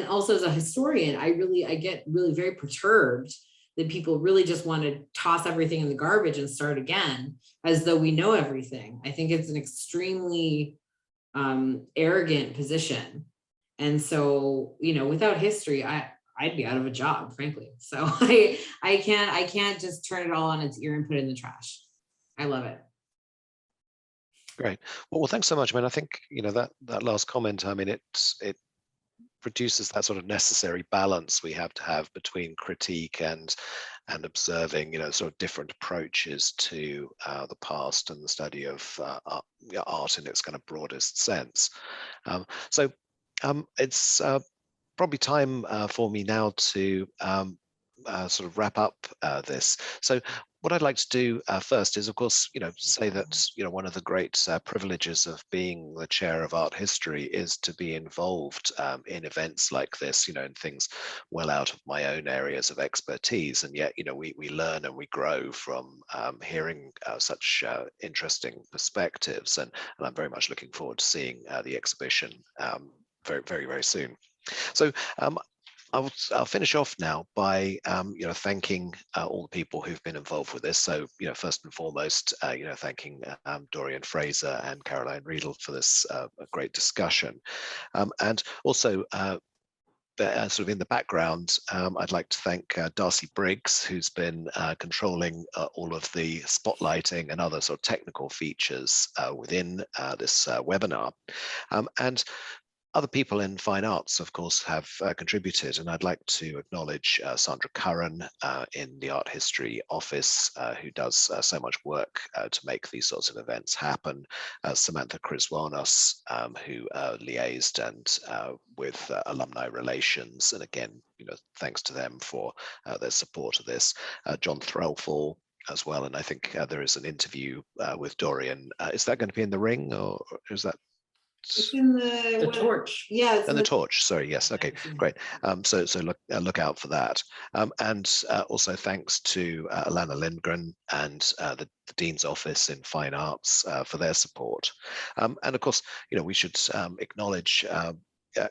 also as a historian, I get really very perturbed that people really just want to toss everything in the garbage and start again, as though we know everything. I think it's an extremely arrogant position. And so, without history, I'd be out of a job, frankly. So I can't just turn it all on its ear and put it in the trash. I love it. Great. Well, thanks so much. I mean, I think, that last comment, I mean, it produces that sort of necessary balance we have to have between critique and observing, sort of different approaches to the past and the study of art in its kind of broadest sense. It's probably time for me now to sort of wrap up this. So what I'd like to do first is, of course, say that, one of the great privileges of being the chair of art history is to be involved in events like this, in things well out of my own areas of expertise. And yet, we learn and we grow from hearing such interesting perspectives. And I'm very much looking forward to seeing the exhibition very, very, very soon. So I'll finish off now by thanking all the people who've been involved with this. So first and foremost, thanking Dorian Fraser and Caroline Riedel for this great discussion, and also. Sort of in the background, I'd like to thank Darcy Briggs, who's been controlling all of the spotlighting and other sort of technical features within this webinar, and other people in fine arts, of course, have contributed, and I'd like to acknowledge Sandra Curran in the Art History Office, who does so much work to make these sorts of events happen, Samantha Criswanos, who liaised and with alumni relations, and again, thanks to them for their support of this, John Threlfall, as well. And I think there is an interview with Dorian. Is that going to be in the ring, or is that? It's in The torch. Yeah, it's And in the torch, sorry, yes, okay, great. So look out for that. And also thanks to Alana Lindgren and the Dean's Office in Fine Arts for their support. And of course, we should acknowledge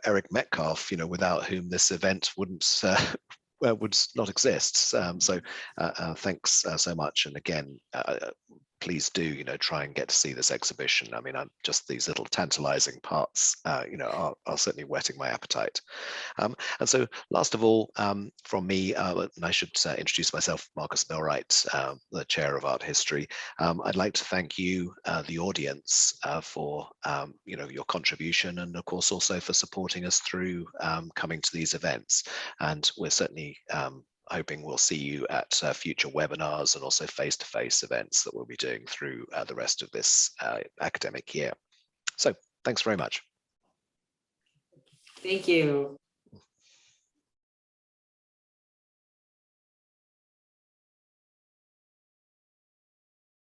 Eric Metcalfe, without whom this event wouldn't would not exist. So thanks so much. And again, please do, try and get to see this exhibition. I mean, just these little tantalizing parts, are certainly whetting my appetite. And so last of all, from me, and I should introduce myself, Marcus Millwright, the Chair of Art History. I'd like to thank you, the audience, for your contribution, and of course also for supporting us through coming to these events. And we're certainly hoping we'll see you at future webinars and also face-to-face events that we'll be doing through the rest of this academic year. So thanks very much. Thank you.